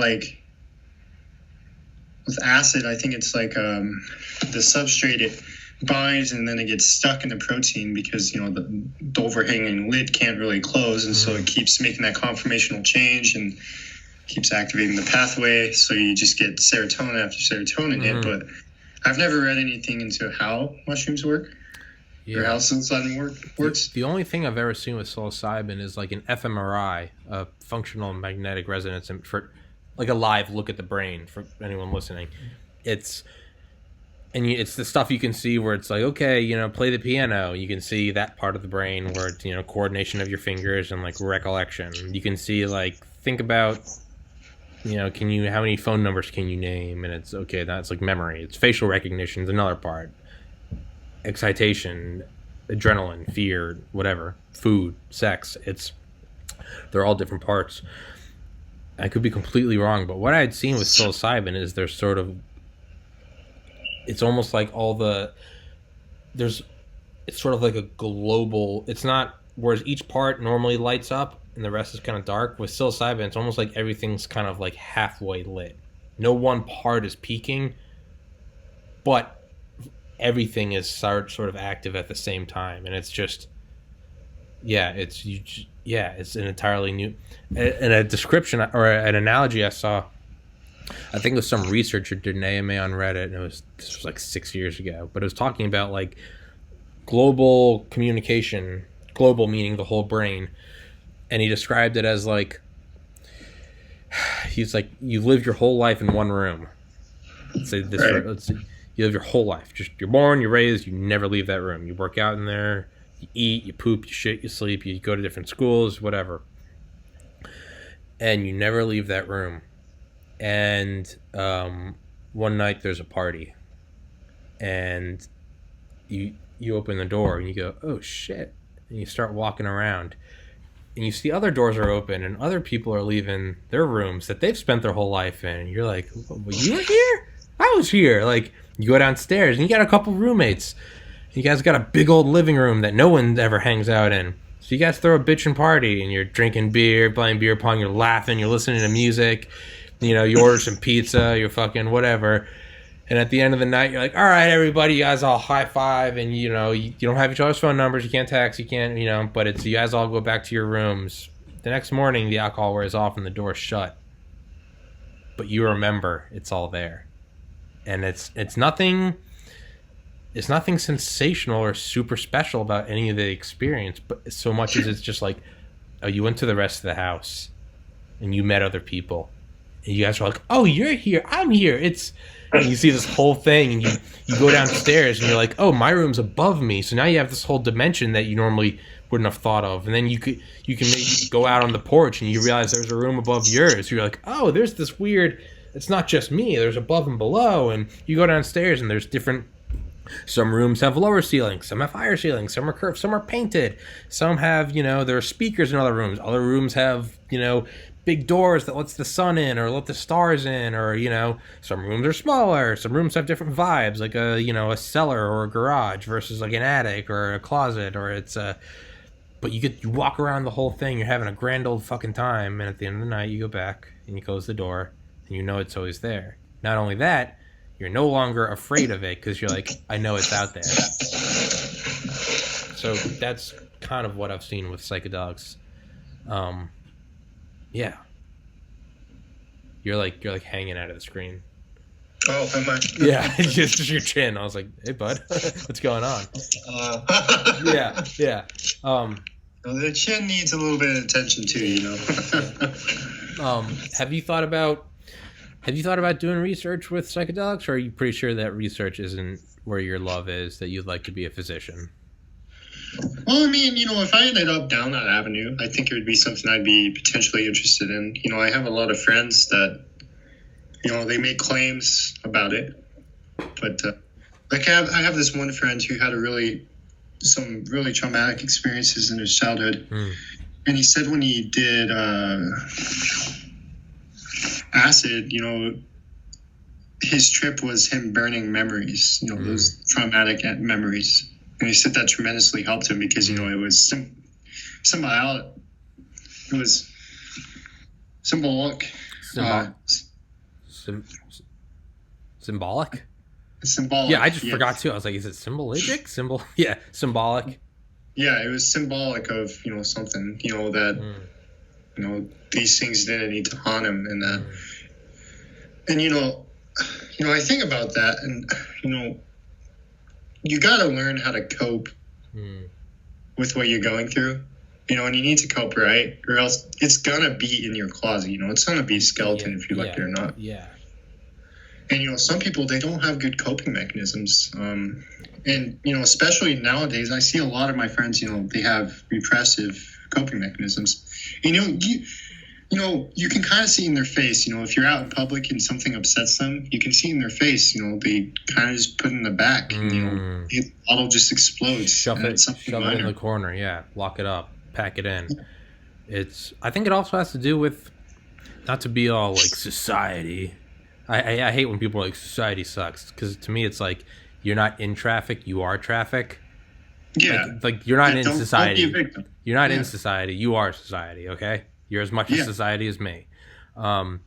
acid, I think it's like the substrate, it binds and then it gets stuck in the protein because the overhanging lid can't really close, and so it keeps making that conformational change and keeps activating the pathway. So you just get serotonin after serotonin hit. But I've never read anything into how mushrooms work. Yeah. Or how psilocybin works. The only thing I've ever seen with psilocybin is like an fMRI, a functional magnetic resonance, for like a live look at the brain for anyone listening. It's and it's the stuff you can see where it's like, okay, you know, play the piano. You can see that part of the brain where it's, you know, coordination of your fingers and like recollection. You can see like, think about, you know, how many phone numbers can you name? And it's okay, that's like memory. It's facial recognition is another part. Excitation, adrenaline, fear, whatever, food, sex. They're all different parts. I could be completely wrong, but what I had seen with psilocybin is there's sort of, it's almost like it's sort of like a global, it's not, whereas each part normally lights up and the rest is kind of dark. With psilocybin, it's almost like everything's kind of like halfway lit. No one part is peaking, but everything is sort of active at the same time. And it's just, it's an entirely new, and a description or an analogy I saw, I think it was some researcher did an AMA on Reddit, and this was like 6 years ago, but it was talking about like global communication, global meaning the whole brain, and he described it as like, he's like, you live your whole life in one room. Let's say you live your whole life, just you're born, you're raised, you never leave that room. You work out in there, you eat, you poop, you shit, you sleep, you go to different schools, whatever, and you never leave that room. And one night there's a party, and you open the door and you go, oh shit, and you start walking around, and you see other doors are open and other people are leaving their rooms that they've spent their whole life in. And you're like, well, you were here? I was here. Like, you go downstairs and you got a couple roommates. You guys got a big old living room that no one ever hangs out in. So you guys throw a bitchin' party and you're drinking beer, playing beer pong, you're laughing, you're listening to music. You know, you order some pizza, you're fucking whatever. And at the end of the night, you're like, all right, everybody, you guys all high five. And, you know, you don't have each other's phone numbers. You can't text. You can't, you know, but it's, you guys all go back to your rooms. The next morning, the alcohol wears off and the door's shut. But you remember it's all there. And it's nothing sensational or super special about any of the experience, but so much as it's just like, oh, you went to the rest of the house and you met other people. And you guys are like, oh, you're here, I'm here. And you see this whole thing, and you go downstairs, and you're like, oh, my room's above me. So now you have this whole dimension that you normally wouldn't have thought of. And then you can maybe go out on the porch, and you realize there's a room above yours. You're like, oh, there's this weird, it's not just me. There's above and below. And you go downstairs, and there's different, some rooms have lower ceilings, some have higher ceilings, some are curved, some are painted. Some have, you know, there are speakers in other rooms. Other rooms have, you know, big doors that lets the sun in or let the stars in, or, you know, some rooms are smaller, some rooms have different vibes, like a, you know, a cellar or a garage versus like an attic or a closet, or it's a, but you walk around the whole thing, you're having a grand old fucking time, and at the end of the night you go back and you close the door and you know it's always there. Not only that, you're no longer afraid of it because you're like, I know it's out there. So that's kind of what I've seen with psychedelics. Yeah. You're like hanging out of the screen. Oh, am I? Yeah, it's just your chin. I was like, hey, bud, what's going on? Yeah. Well, the chin needs a little bit of attention too, you know. Have you thought about doing research with psychedelics, or are you pretty sure that research isn't where your love is, that you'd like to be a physician? Well, I mean, you know, if I ended up down that avenue, I think it would be something I'd be potentially interested in. You know, I have a lot of friends that, you know, they make claims about it. But, like, I have this one friend who had some really traumatic experiences in his childhood. And he said when he did acid, you know, his trip was him burning memories, you know, those traumatic memories. And he said that tremendously helped him because, you know, it was symbolic. It was symbolic. Symbolic? Symbolic. Yeah, I just forgot too. I was like, is it symbolic? Yeah, symbolic. Yeah, it was symbolic of, you know, something, you know, that, you know, these things didn't need to haunt him and that. And, you know, I think about that and, you know, you got to learn how to cope with what you're going through, you know, and you need to cope, right? Or else it's going to be in your closet, you know, it's going to be a skeleton if you like it or not. Yeah. And some people, they don't have good coping mechanisms. And especially nowadays, I see a lot of my friends, they have repressive coping mechanisms. You can kind of see in their face, if you're out in public and something upsets them, you can see in their face, they kind of just put it in the back, and, the bottle just explodes. Shove it in the corner. Yeah. Lock it up, pack it in. I think it also has to do with, not to be all like society. I hate when people are like, society sucks, because to me it's like, you're not in traffic, you are traffic. Yeah. Like you're not in society. Don't be a victim. You're not in society, you are society, okay? You're as much as society as me. But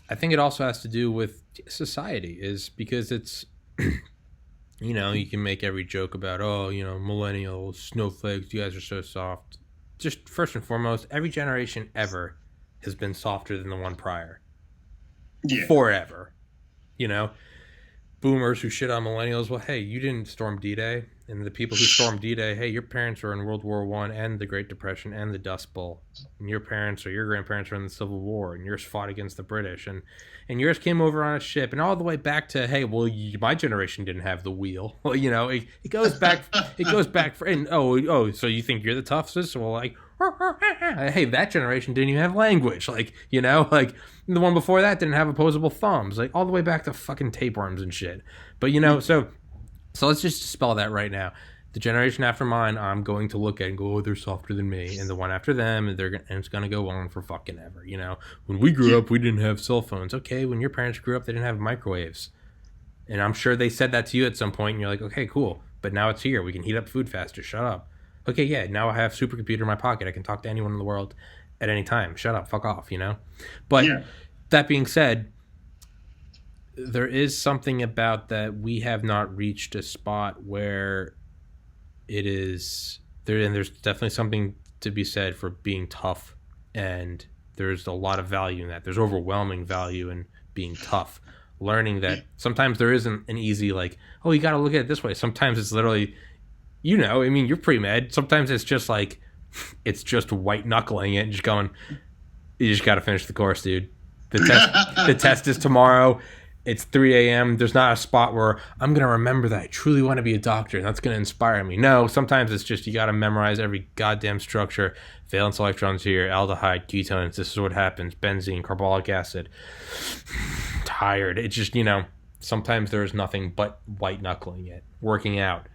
I think it also has to do with society, is because it's, you can make every joke about, millennials, snowflakes, you guys are so soft. Just first and foremost, every generation ever has been softer than the one prior. Yeah. Forever. Boomers who shit on millennials, well, hey, you didn't storm D-Day. And the people who stormed D-Day, hey, your parents were in World War I and the Great Depression and the Dust Bowl. And your parents or your grandparents were in the Civil War, and yours fought against the British. And yours came over on a ship. And all the way back to, hey, well, my generation didn't have the wheel. Well, it goes back. So you think you're the toughest? Well, like, hey, that generation didn't even have language. Like, like the one before that didn't have opposable thumbs. Like, all the way back to fucking tapeworms and shit. But, so let's just dispel that right now. The generation after mine, I'm going to look at and go, oh, they're softer than me. And the one after them, and it's going to go on for fucking ever. When we grew up, we didn't have cell phones. Okay, when your parents grew up, they didn't have microwaves. And I'm sure they said that to you at some point, and you're like, okay, cool. But now it's here. We can heat up food faster. Shut up. Okay, yeah, now I have a supercomputer in my pocket. I can talk to anyone in the world at any time. Shut up. Fuck off, But that being said, there is something about that we have not reached a spot where it is there, and there's definitely something to be said for being tough, and there's a lot of value in that. There's overwhelming value in being tough, learning that sometimes there isn't an easy, like, oh, you got to look at it this way. Sometimes it's literally, you're pre-med. Sometimes it's just like, it's just white knuckling it and just going, you just got to finish the course, dude. The test is tomorrow. It's 3 a.m. There's not a spot where I'm going to remember that I truly want to be a doctor and that's going to inspire me. No, sometimes it's just you got to memorize every goddamn structure. Valence electrons here, aldehyde, ketones. This is what happens. Benzene, carbolic acid. Tired. It's just, sometimes there is nothing but white knuckling it. Working out.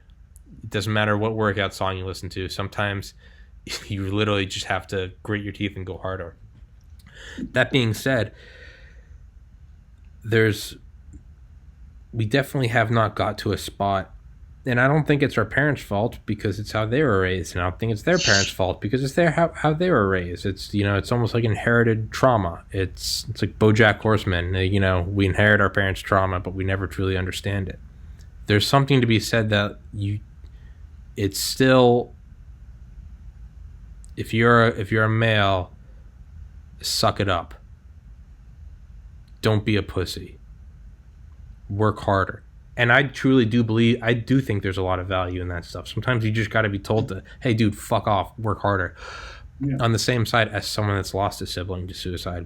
It doesn't matter what workout song you listen to. Sometimes you literally just have to grit your teeth and go harder. That being said, we definitely have not got to a spot, and I don't think it's our parents' fault because it's how they were raised, and I don't think it's their parents' fault because it's how they were raised. It's it's almost like inherited trauma. It's like BoJack Horseman. We inherit our parents' trauma, but we never truly understand it. There's something to be said that it's still, if you're a male, suck it up. Don't be a pussy. Work harder. And I truly do think there's a lot of value in that stuff. Sometimes you just got to be told to, hey, dude, fuck off, work harder. Yeah. On the same side as someone that's lost a sibling to suicide,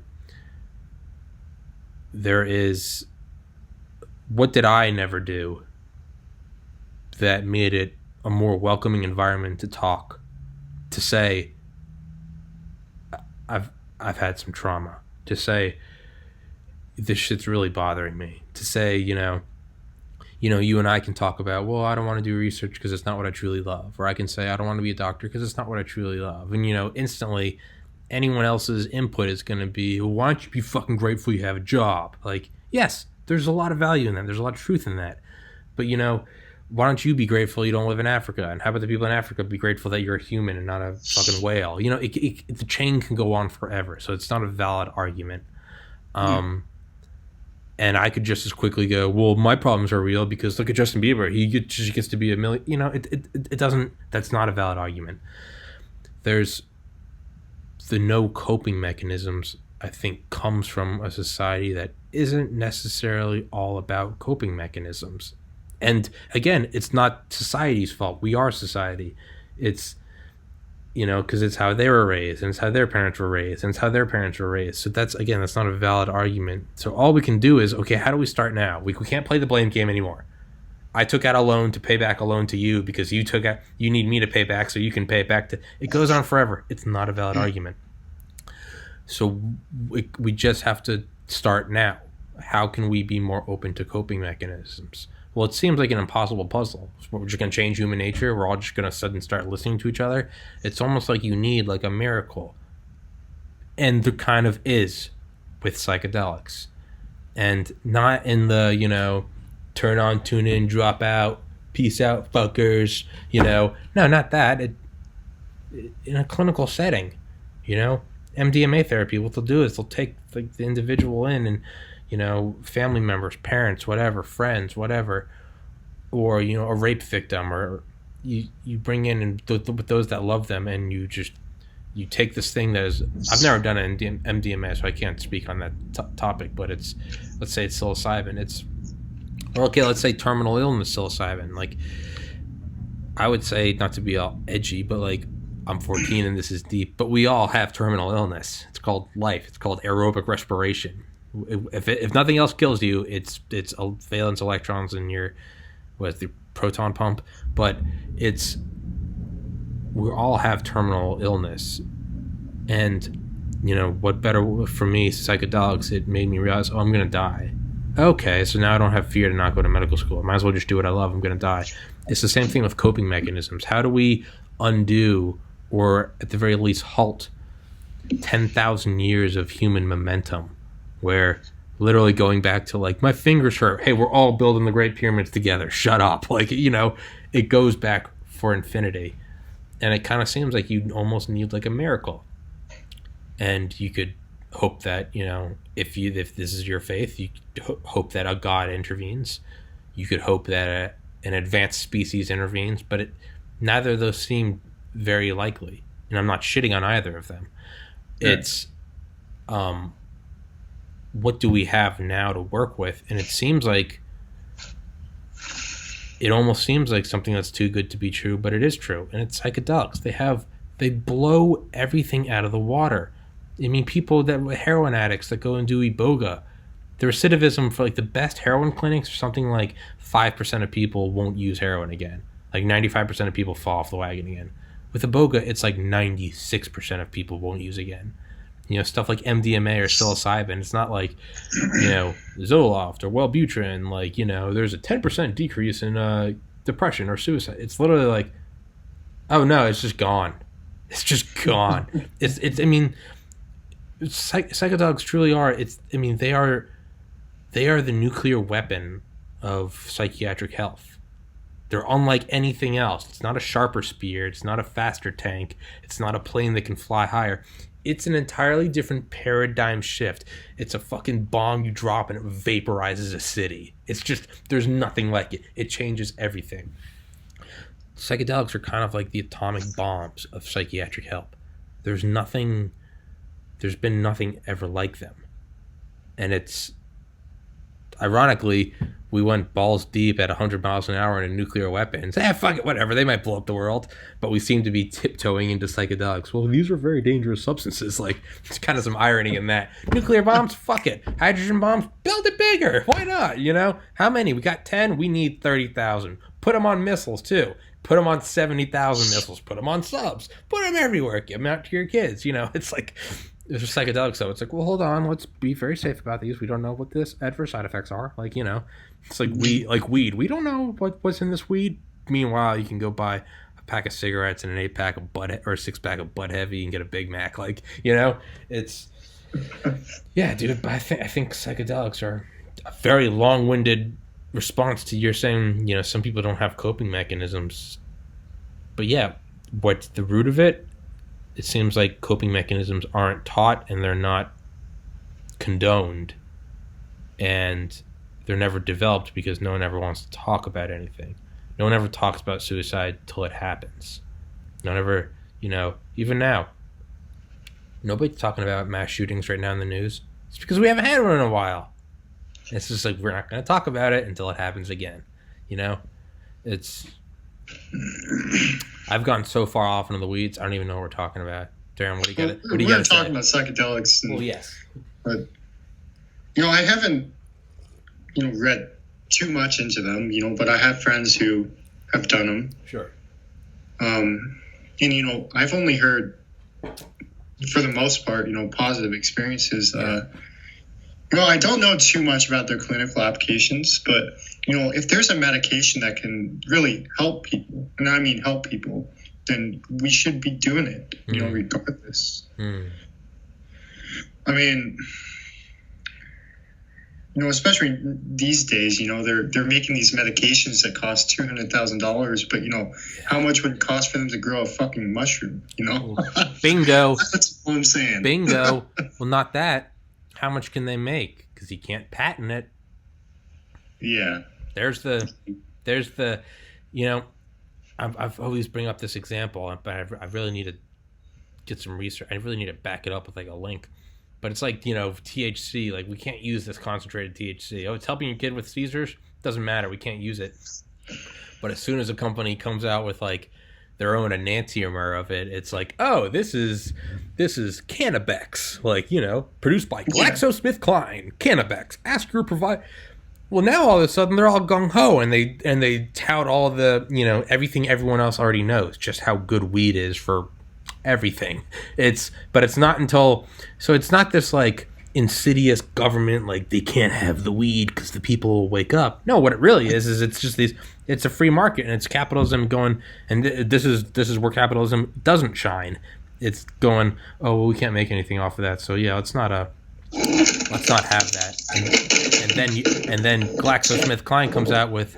there is, what did I never do that made it a more welcoming environment to talk, to say, I've had some trauma, to say, this shit's really bothering me, to say, you and I can talk about, well, I don't want to do research because it's not what I truly love. Or I can say, I don't want to be a doctor because it's not what I truly love. And, instantly anyone else's input is going to be, well, why don't you be fucking grateful you have a job? Like, yes, there's a lot of value in that. There's a lot of truth in that. But, why don't you be grateful you don't live in Africa? And how about the people in Africa be grateful that you're a human and not a fucking whale? The chain can go on forever. So it's not a valid argument. And I could just as quickly go, well, my problems are real because look at Justin Bieber. He just gets to be a million. It doesn't. That's not a valid argument. There's the no coping mechanisms, I think, comes from a society that isn't necessarily all about coping mechanisms. And again, it's not society's fault. We are society. It's you know, because it's how they were raised, and it's how their parents were raised, and it's how their parents were raised. So that's not a valid argument. So all we can do is, okay, how do we start now? We can't play the blame game anymore. I took out a loan to pay back a loan to you because you need me to pay back so you can pay it back to. It goes on forever. It's not a valid argument. So we just have to start now. How can we be more open to coping mechanisms? Well, it seems like an impossible puzzle. We're just going to change human nature. We're all just going to suddenly start listening to each other. It's almost like you need like a miracle. And there kind of is with psychedelics. And not in the, you know, turn on, tune in, drop out, peace out, fuckers, you know. No, not that. In a clinical setting, you know. MDMA therapy, what they'll do is they'll take the individual in and, you know, family members, parents, whatever, friends, whatever, or, you know, a rape victim, or you bring in and with those that love them, and you take this thing that is, I've never done an MDMA, so I can't speak on that topic, but it's, let's say it's psilocybin. Let's say terminal illness psilocybin. Like, I would say, not to be all edgy, but like, I'm 14 and this is deep, but we all have terminal illness. It's called life. It's called aerobic respiration. If nothing else kills you, it's valence electrons in your, the proton pump, but we all have terminal illness. And, you know, what better for me, psychedelics, it made me realize, I'm going to die. Okay, so now I don't have fear to not go to medical school. I might as well just do what I love. I'm going to die. It's the same thing with coping mechanisms. How do we undo, or at the very least halt, 10,000 years of human momentum, where literally going back to like, my fingers hurt, hey, we're all building the Great Pyramids together, shut up, like, you know, it goes back for infinity. And it kind of seems like you almost need like a miracle. And you could hope that, you know, if this is your faith, you hope that a god intervenes. You could hope that an advanced species intervenes, but neither of those seem very likely. And I'm not shitting on either of them. It's what do we have now to work with? And it almost seems like something that's too good to be true, but it is true. And it's psychedelics. They blow everything out of the water. I mean, heroin addicts that go and do iboga, the recidivism for like the best heroin clinics, something like 5% of people won't use heroin again. Like 95% of people fall off the wagon again. With iboga, it's like 96% of people won't use again. You know, stuff like MDMA or psilocybin, it's not like, you know, Zoloft or Wellbutrin, like, you know, there's a 10% decrease in depression or suicide. It's literally like, oh no, it's just gone. It's just gone. I mean, psychedelics truly are, they are the nuclear weapon of psychiatric health. They're unlike anything else. It's not a sharper spear. It's not a faster tank. It's not a plane that can fly higher. It's an entirely different paradigm shift. It's a fucking bomb you drop and it vaporizes a city. It's just, there's nothing like it. It changes everything. Psychedelics are kind of like the atomic bombs of psychiatric health. There's been nothing ever like them. And it's, ironically, we went balls deep at 100 miles an hour in nuclear weapons. Fuck it, whatever. They might blow up the world. But we seem to be tiptoeing into psychedelics. Well, these are very dangerous substances. Like, there's kind of some irony in that. Nuclear bombs? Fuck it. Hydrogen bombs? Build it bigger. Why not? You know? How many? We got 10. We need 30,000. Put them on missiles, too. Put them on 70,000 missiles. Put them on subs. Put them everywhere. Give them out to your kids. You know? It's like... It's just psychedelics, so it's like, well, hold on, let's be very safe about these. We don't know what this adverse side effects are. Like, you know, it's like weed. We don't know what's in this weed. Meanwhile, you can go buy a pack of cigarettes and an 8-pack of Bud, or a 6-pack of Bud Heavy and get a Big Mac. Like, you know, it's, yeah, dude. But I think psychedelics are a very long-winded response to your saying, you know, some people don't have coping mechanisms. But yeah, what's the root of it? It seems like coping mechanisms aren't taught and they're not condoned, and they're never developed because no one ever wants to talk about anything. No one ever talks about suicide till it happens. No one ever, you know, even now, nobody's talking about mass shootings right now in the news. It's because we haven't had one in a while. It's just like, we're not going to talk about it until it happens again. You know, it's I've gone so far off into the weeds. I don't even know what we're talking about. Darren, what do you got? Well, we're talking about psychedelics. Well, yes. But, I haven't, read too much into them, but I have friends who have done them. Sure. And, I've only heard, for the most part, positive experiences. Yeah. I don't know too much about their clinical applications, but, if there's a medication that can really help people, and I mean help people, then we should be doing it, regardless. I mean, especially these days, they're making these medications that cost $200,000, but how much would it cost for them to grow a fucking mushroom? Bingo. That's what I'm saying. Bingo. Well, not that. How much can they make? Because you can't patent it. Yeah. There's the, I've always bring up this example, but I really need to get some research. I really need to back it up with like a link. But it's like, THC, like we can't use this concentrated THC. Oh, it's helping your kid with seizures? Doesn't matter. We can't use it. But as soon as a company comes out with like their own enantiomer of it, it's like, oh, this is Cannabex, like, produced by GlaxoSmithKline. Cannabex. Ask your provider. Well, now all of a sudden they're all gung ho and they tout all the everything everyone else already knows, just how good weed is for everything. But it's not until, so it's not this like insidious government like they can't have the weed because the people will wake up. No, what it really is it's just it's a free market and it's capitalism going, and this is where capitalism doesn't shine. It's going, oh well, we can't make anything off of that, so yeah, let's not have that. And then GlaxoSmithKline comes out with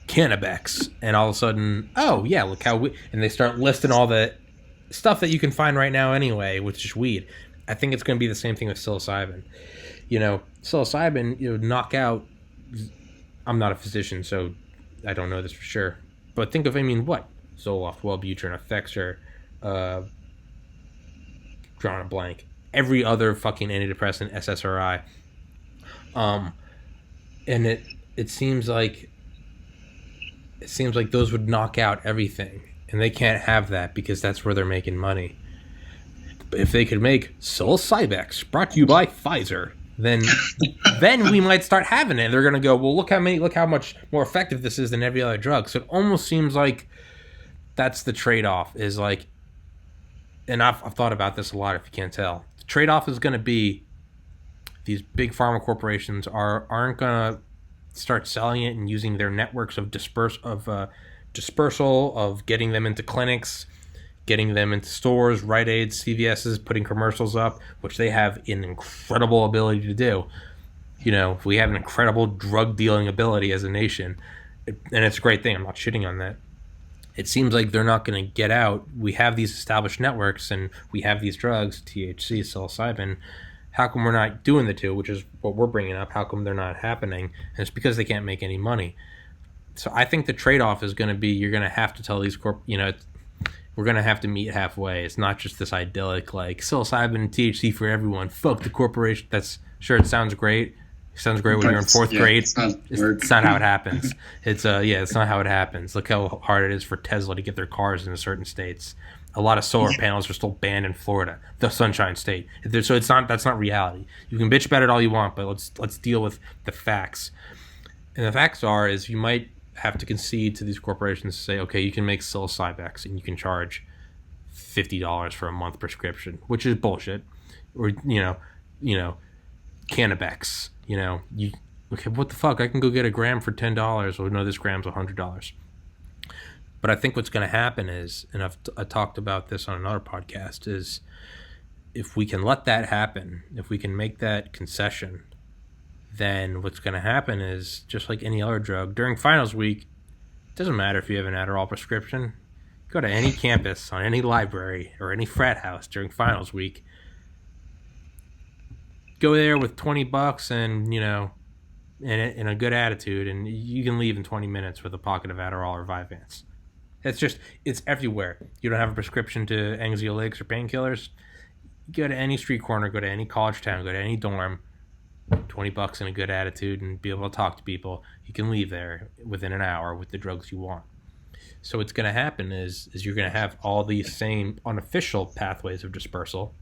Cannabex, and all of a sudden, oh yeah, look how and they start listing all the stuff that you can find right now anyway, which is weed. I think it's going to be the same thing with psilocybin. Psilocybin, knock out. I'm not a physician, so I don't know this for sure. But think of, what? Zoloft, Wellbutrin, Effexor, drawing a blank. Every other fucking antidepressant, SSRI. And it seems like those would knock out everything, and they can't have that because that's where they're making money. But if they could make psilocybin brought to you by Pfizer, then we might start having it. They're gonna go, well, look how much more effective this is than every other drug. So it almost seems like that's the trade-off. Is like, and I've thought about this a lot. If you can't tell, the trade-off is gonna be these big pharma corporations aren't gonna start selling it and using their networks of dispersal of getting them into clinics, getting them into stores, Rite Aids, CVS's, putting commercials up, which they have an incredible ability to do. We have an incredible drug dealing ability as a nation, and it's a great thing. I'm not shitting on that. It seems like they're not going to get out. We have these established networks, and we have these drugs, THC, psilocybin. How come we're not doing the two, which is what we're bringing up? How come they're not happening? And it's because they can't make any money. So I think the trade-off is going to be, you're going to have to tell these we're going to have to meet halfway. It's not just this idyllic, like, psilocybin and THC for everyone. Fuck the corporation. That's, sure, it sounds great. It sounds great when you're in fourth grade. It's not how it happens. It's not how it happens. Look how hard it is for Tesla to get their cars into certain states. A lot of solar panels are still banned in Florida, the Sunshine State. So that's not reality. You can bitch about it all you want, but let's deal with the facts. And the facts is you might have to concede to these corporations to say, okay, you can make psilocybin and you can charge $50 for a month prescription, which is bullshit. Or Cannabex. Okay, what the fuck? I can go get a gram for $10. Well, no, this gram's $100. But I think what's going to happen is, and I talked about this on another podcast, is if we can let that happen, if we can make that concession, then what's going to happen is, just like any other drug, during finals week, it doesn't matter if you have an Adderall prescription. Go to any campus, on any library, or any frat house during finals week. Go there with $20 and, and a good attitude, and you can leave in 20 minutes with a pocket of Adderall or Vyvanse. It's everywhere. You don't have a prescription to anxiolytics or painkillers. Go to any street corner, go to any college town, go to any dorm, $20 and a good attitude and be able to talk to people. You can leave there within an hour with the drugs you want. So what's going to happen is you're going to have all these same unofficial pathways of dispersal: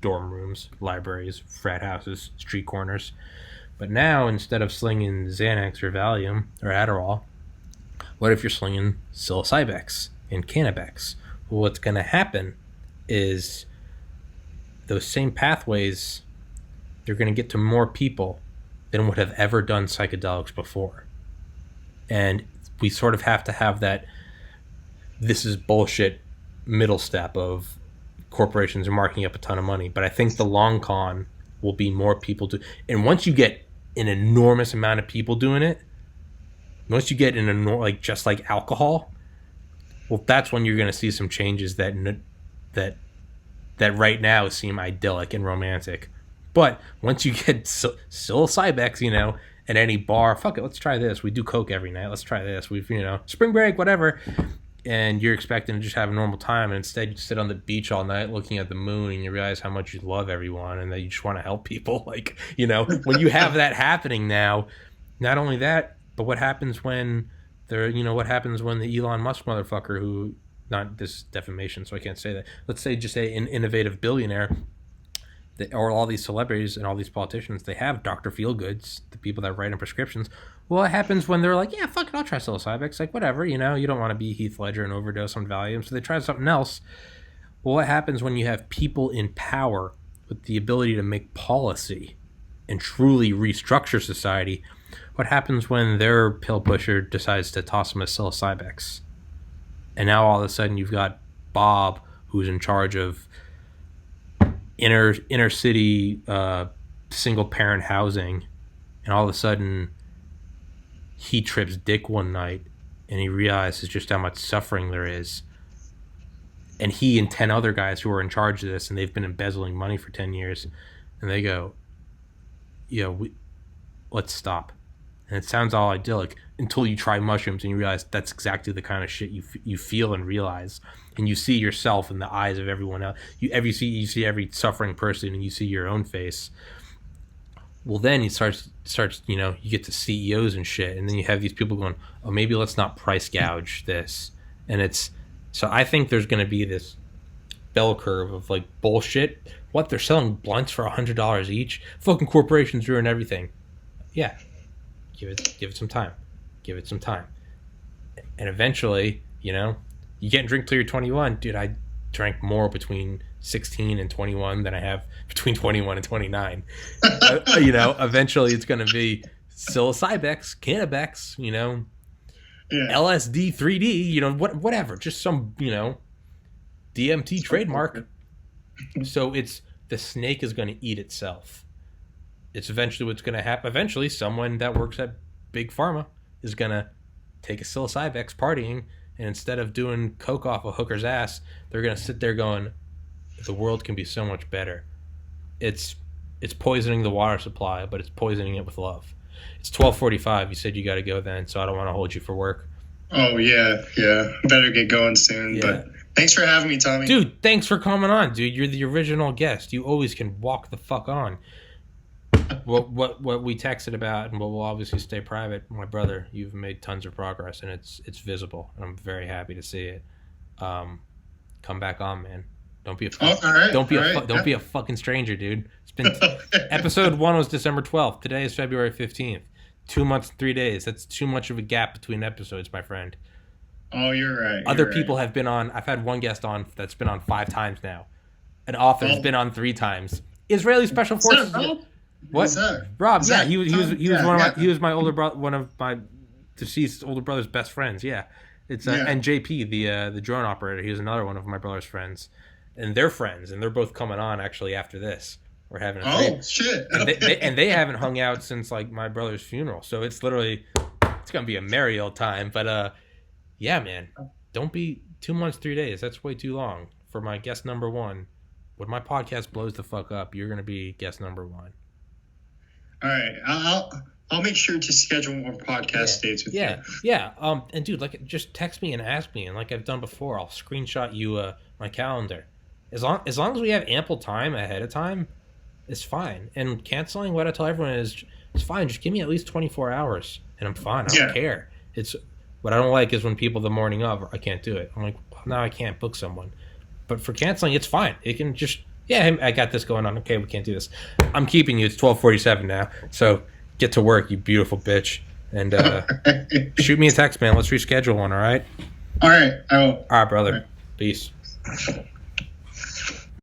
dorm rooms, libraries, frat houses, street corners. But now, instead of slinging Xanax or Valium or Adderall, what if you're slinging psilocybix and Cannabex? Well, what's going to happen is those same pathways, they're going to get to more people than would have ever done psychedelics before. And we sort of have to have that this is bullshit middle step of corporations are marking up a ton of money. But I think the long con will be more people do. And once you get an enormous amount of people doing it, once you get like just like alcohol, well, that's when you're going to see some changes that right now seem idyllic and romantic. But once you get psilocybix, at any bar, fuck it, let's try this. We do coke every night. Let's try this. We've, spring break, whatever. And you're expecting to just have a normal time, and instead you sit on the beach all night looking at the moon, and you realize how much you love everyone and that you just want to help people. Like, when you have that happening now, not only that, but what happens when what happens when the Elon Musk motherfucker, who, not this defamation, so I can't say that. Let's say just an innovative billionaire, or all these celebrities and all these politicians, they have Dr. Feelgoods, the people that write in prescriptions. Well, what happens when they're like, yeah, fuck it, I'll try psilocybix, like whatever, you don't want to be Heath Ledger and overdose on Valium, so they try something else. Well, what happens when you have people in power with the ability to make policy and truly restructure society? What happens when their pill pusher decides to toss them a psilocybix? And now all of a sudden you've got Bob, who's in charge of inner city single parent housing, and all of a sudden he trips dick one night and he realizes just how much suffering there is, and he and 10 other guys who are in charge of this, and they've been embezzling money for 10 years, and they go, let's stop. And it sounds all idyllic until you try mushrooms and you realize that's exactly the kind of shit you feel and realize. And you see yourself in the eyes of everyone else. You see every suffering person, and you see your own face. Well, then it starts, you get to CEOs and shit. And then you have these people going, oh, maybe let's not price gouge this. And so I think there's going to be this bell curve of like bullshit. What, they're selling blunts for $100 each? Fucking corporations ruin everything. Yeah. Give it some time. Give it some time. And eventually, you can't drink till you're 21. Dude, I drank more between 16 and 21 than I have between 21 and 29. Eventually it's going to be psilocybix, Cannabex, LSD 3D, whatever. Just some, DMT trademark. So the snake is going to eat itself. It's eventually what's going to happen. Eventually, someone that works at Big Pharma is going to take a psilocybix partying, and instead of doing coke off a hooker's ass, they're going to sit there going, the world can be so much better. It's poisoning the water supply, but it's poisoning it with love. It's 12:45. You said you got to go then, so I don't want to hold you for work. Oh, yeah. Better get going soon, yeah. But thanks for having me, Tommy. Dude, thanks for coming on, dude. You're the original guest. You always can walk the fuck on. What we texted about, and what will obviously stay private, my brother, you've made tons of progress, and it's visible, and I'm very happy to see it. Come back on, man. Don't be a fucking stranger, dude. It's been episode 1 was December 12th. Today is February 15th. 2 months and 3 days. That's too much of a gap between episodes, my friend. Oh, you're right. Other people have been on. I've had one guest on that's been on 5 times now. An author's been on 3 times. Israeli Special Forces. What? Rob? Yeah, he was my older brother, one of my deceased older brother's best friends. Yeah, it's and JP, the drone operator. He was another one of my brother's friends, and they're friends, and they're both coming on actually after this. We're having shit, and they haven't hung out since like my brother's funeral, so it's literally gonna be a merry old time. But yeah, man, don't be 2 months 3 days. That's way too long for my guest number 1. When my podcast blows the fuck up, you're gonna be guest number 1. All right, I'll make sure to schedule more podcast dates with you. Yeah. And dude, like, just text me and ask me, and like I've done before, I'll screenshot you my calendar. As long as we have ample time ahead of time, it's fine. And canceling, what I tell everyone is, it's fine. Just give me at least 24 hours, and I'm fine. I don't care. What I don't like is when people the morning of, I can't do it. I'm like, well, now I can't book someone. But for canceling, it's fine. It can just, yeah, I got this going on. Okay, we can't do this. I'm keeping you. It's 12:47 now. So get to work, you beautiful bitch. And shoot me a text, man. Let's reschedule one, all right? All right. All right, brother. All right. Peace.